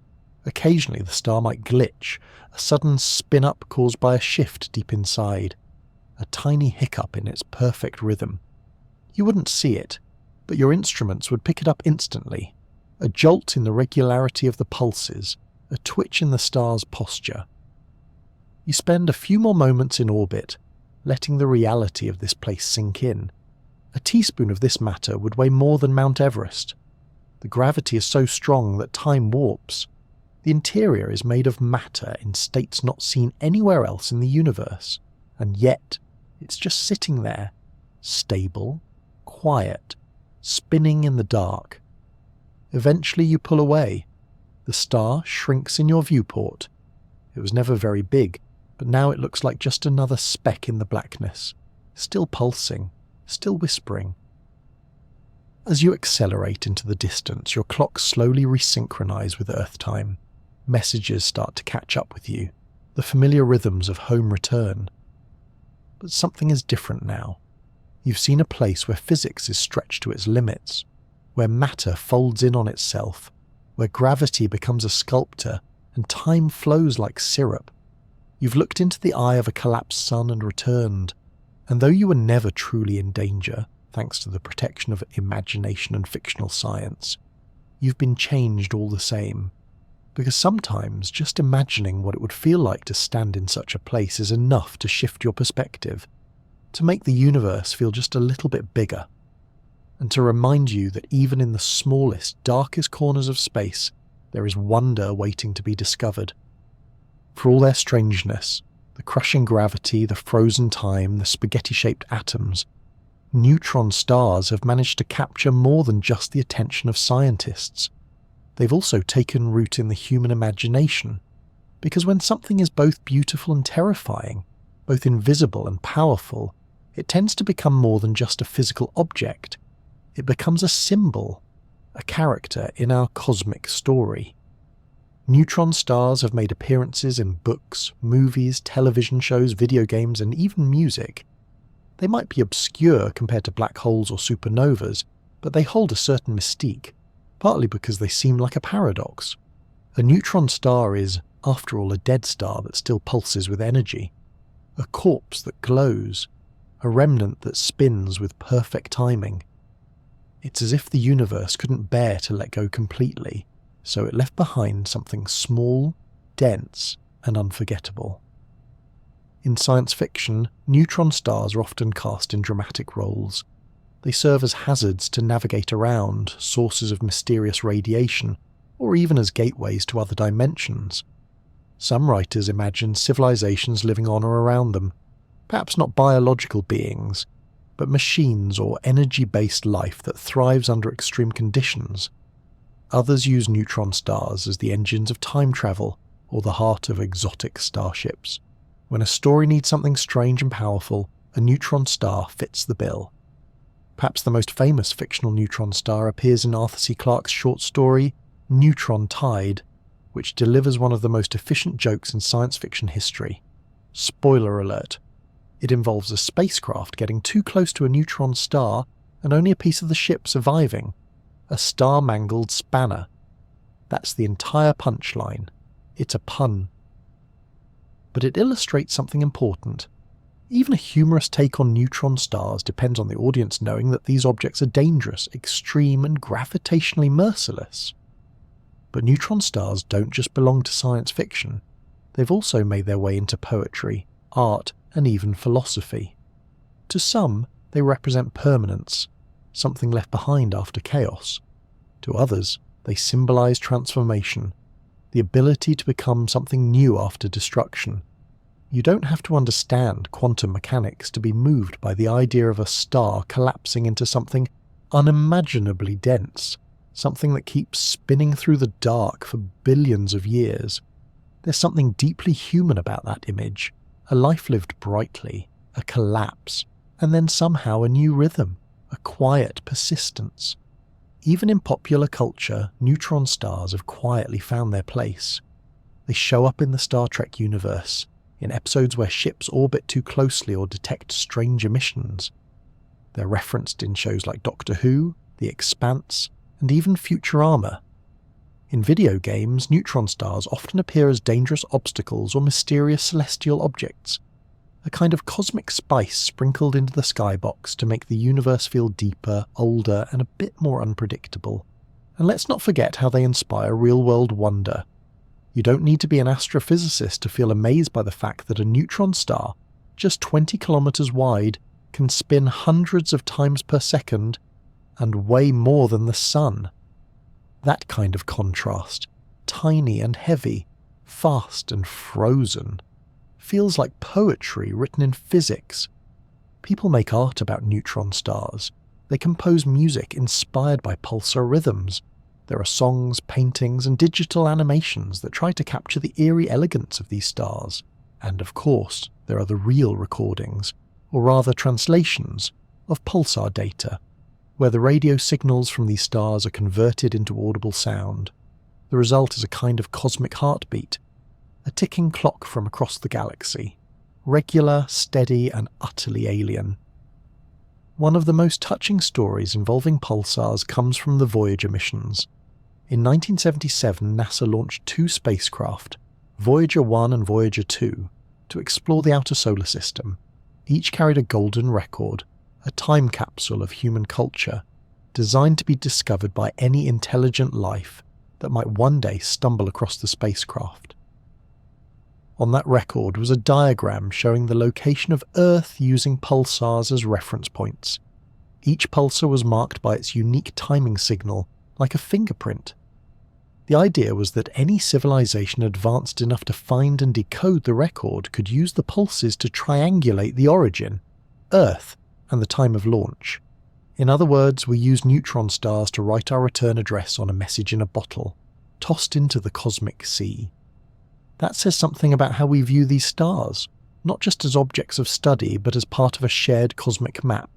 Occasionally the star might glitch, a sudden spin-up caused by a shift deep inside, a tiny hiccup in its perfect rhythm. You wouldn't see it, but your instruments would pick it up instantly. A jolt in the regularity of the pulses, a twitch in the star's posture. You spend a few more moments in orbit, letting the reality of this place sink in. A teaspoon of this matter would weigh more than Mount Everest. The gravity is so strong that time warps. The interior is made of matter in states not seen anywhere else in the universe, and yet it's just sitting there, stable, quiet, spinning in the dark. Eventually you pull away. The star shrinks in your viewport. It was never very big, but now it looks like just another speck in the blackness, still pulsing, still whispering. As you accelerate into the distance, your clocks slowly resynchronize with Earth time. Messages start to catch up with you, the familiar rhythms of home return. But something is different now. You've seen a place where physics is stretched to its limits, where matter folds in on itself, where gravity becomes a sculptor and time flows like syrup. You've looked into the eye of a collapsed sun and returned, and though you were never truly in danger, thanks to the protection of imagination and fictional science, you've been changed all the same. Because sometimes just imagining what it would feel like to stand in such a place is enough to shift your perspective, to make the universe feel just a little bit bigger, and to remind you that even in the smallest, darkest corners of space, there is wonder waiting to be discovered. For all their strangeness, the crushing gravity, the frozen time, the spaghetti-shaped atoms, neutron stars have managed to capture more than just the attention of scientists. They've also taken root in the human imagination, because when something is both beautiful and terrifying, both invisible and powerful, it tends to become more than just a physical object. It becomes a symbol, a character in our cosmic story. Neutron stars have made appearances in books, movies, television shows, video games, and even music. They might be obscure compared to black holes or supernovas, but they hold a certain mystique, partly because they seem like a paradox. A neutron star is, after all, a dead star that still pulses with energy, a corpse that glows, a remnant that spins with perfect timing. It's as if the universe couldn't bear to let go completely, so it left behind something small, dense, and unforgettable. In science fiction, neutron stars are often cast in dramatic roles. They serve as hazards to navigate around, sources of mysterious radiation, or even as gateways to other dimensions. Some writers imagine civilizations living on or around them, perhaps not biological beings, but machines or energy-based life that thrives under extreme conditions. Others use neutron stars as the engines of time travel, or the heart of exotic starships. When a story needs something strange and powerful, a neutron star fits the bill. Perhaps the most famous fictional neutron star appears in Arthur C. Clarke's short story, Neutron Tide, which delivers one of the most efficient jokes in science fiction history. Spoiler alert. It involves a spacecraft getting too close to a neutron star and only a piece of the ship surviving. A star-mangled spanner. That's the entire punchline. It's a pun. But it illustrates something important. Even a humorous take on neutron stars depends on the audience knowing that these objects are dangerous, extreme, and gravitationally merciless. But neutron stars don't just belong to science fiction. They've also made their way into poetry, art, and even philosophy. To some, they represent permanence, something left behind after chaos. To others, they symbolize transformation, the ability to become something new after destruction. You don't have to understand quantum mechanics to be moved by the idea of a star collapsing into something unimaginably dense, something that keeps spinning through the dark for billions of years. There's something deeply human about that image, a life lived brightly, a collapse, and then somehow a new rhythm, a quiet persistence. Even in popular culture, neutron stars have quietly found their place. They show up in the Star Trek universe, in episodes where ships orbit too closely or detect strange emissions. They're referenced in shows like Doctor Who, The Expanse, and even Futurama. In video games, neutron stars often appear as dangerous obstacles or mysterious celestial objects, a kind of cosmic spice sprinkled into the skybox to make the universe feel deeper, older, and a bit more unpredictable. And let's not forget how they inspire real-world wonder. You don't need to be an astrophysicist to feel amazed by the fact that a neutron star, just 20 kilometers wide, can spin hundreds of times per second and weigh more than the sun. That kind of contrast, tiny and heavy, fast and frozen, feels like poetry written in physics. People make art about neutron stars. They compose music inspired by pulsar rhythms. There are songs, paintings, and digital animations that try to capture the eerie elegance of these stars. And of course, there are the real recordings, or rather translations, of pulsar data, where the radio signals from these stars are converted into audible sound. The result is a kind of cosmic heartbeat, a ticking clock from across the galaxy, regular, steady, and utterly alien. One of the most touching stories involving pulsars comes from the Voyager missions. In 1977, NASA launched 2 spacecraft, Voyager 1 and Voyager 2, to explore the outer solar system. Each carried a golden record, a time capsule of human culture, designed to be discovered by any intelligent life that might one day stumble across the spacecraft. On that record was a diagram showing the location of Earth using pulsars as reference points. Each pulsar was marked by its unique timing signal, like a fingerprint. The idea was that any civilization advanced enough to find and decode the record could use the pulses to triangulate the origin, Earth, and the time of launch. In other words, we use neutron stars to write our return address on a message in a bottle, tossed into the cosmic sea. That says something about how we view these stars, not just as objects of study, but as part of a shared cosmic map.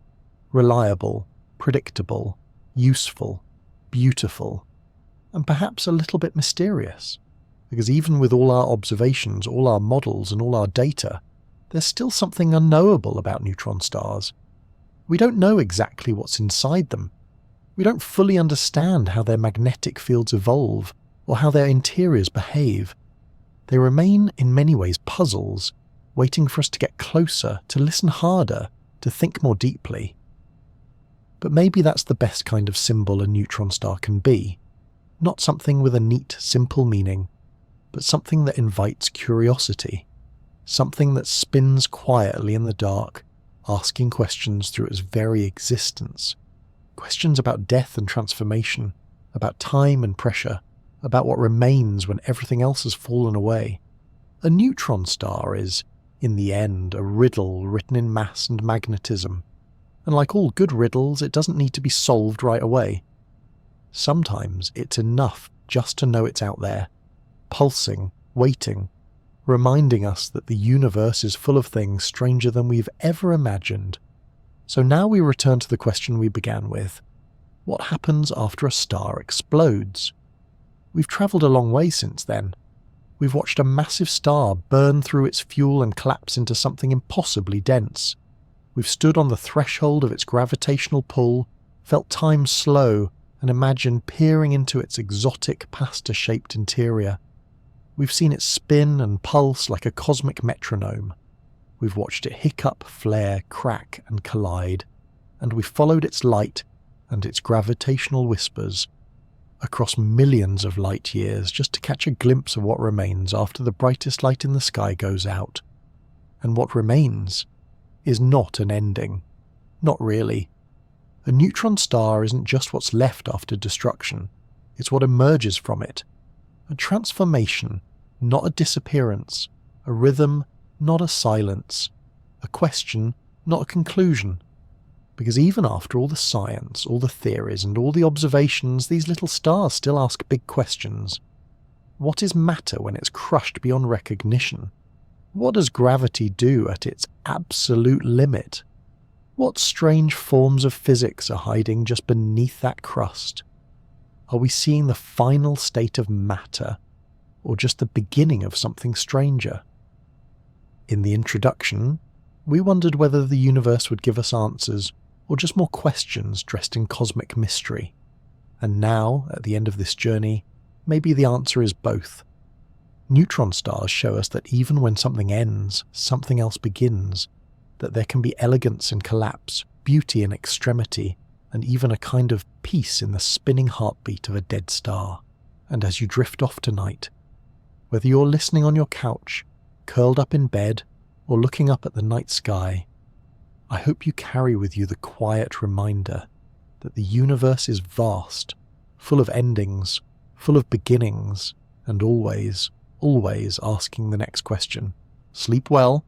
Reliable, predictable, useful, beautiful, and perhaps a little bit mysterious. Because even with all our observations, all our models, and all our data, there's still something unknowable about neutron stars. We don't know exactly what's inside them. We don't fully understand how their magnetic fields evolve, or how their interiors behave. They remain in many ways puzzles, waiting for us to get closer, to listen harder, to think more deeply. But maybe that's the best kind of symbol a neutron star can be. Not something with a neat, simple meaning, but something that invites curiosity. Something that spins quietly in the dark, asking questions through its very existence. Questions about death and transformation, about time and pressure, about what remains when everything else has fallen away. A neutron star is, in the end, a riddle written in mass and magnetism. And like all good riddles, it doesn't need to be solved right away. Sometimes it's enough just to know it's out there, pulsing waiting, reminding us that the universe is full of things stranger than we've ever imagined. So now we return to the question we began with. What happens after a star explodes? We've travelled a long way since then. We've watched a massive star burn through its fuel and collapse into something impossibly dense. We've stood on the threshold of its gravitational pull, felt time slow, and imagined peering into its exotic pasta-shaped interior. We've seen it spin and pulse like a cosmic metronome. We've watched it hiccup, flare, crack, and collide, and we've followed its light and its gravitational whispers across millions of light years just to catch a glimpse of what remains after the brightest light in the sky goes out. And what remains is not an ending. Not really. A neutron star isn't just what's left after destruction, it's what emerges from it. A transformation, not a disappearance. A rhythm, not a silence. A question, not a conclusion. Because even after all the science, all the theories, and all the observations, these little stars still ask big questions. What is matter when it's crushed beyond recognition? What does gravity do at its absolute limit? What strange forms of physics are hiding just beneath that crust? Are we seeing the final state of matter, or just the beginning of something stranger? In the introduction, we wondered whether the universe would give us answers, or just more questions dressed in cosmic mystery. And now, at the end of this journey, maybe the answer is both. Neutron stars show us that even when something ends, something else begins, that there can be elegance in collapse, beauty in extremity, and even a kind of peace in the spinning heartbeat of a dead star. And as you drift off tonight, whether you're listening on your couch, curled up in bed, or looking up at the night sky, I hope you carry with you the quiet reminder that the universe is vast, full of endings, full of beginnings, and always, always asking the next question. Sleep well,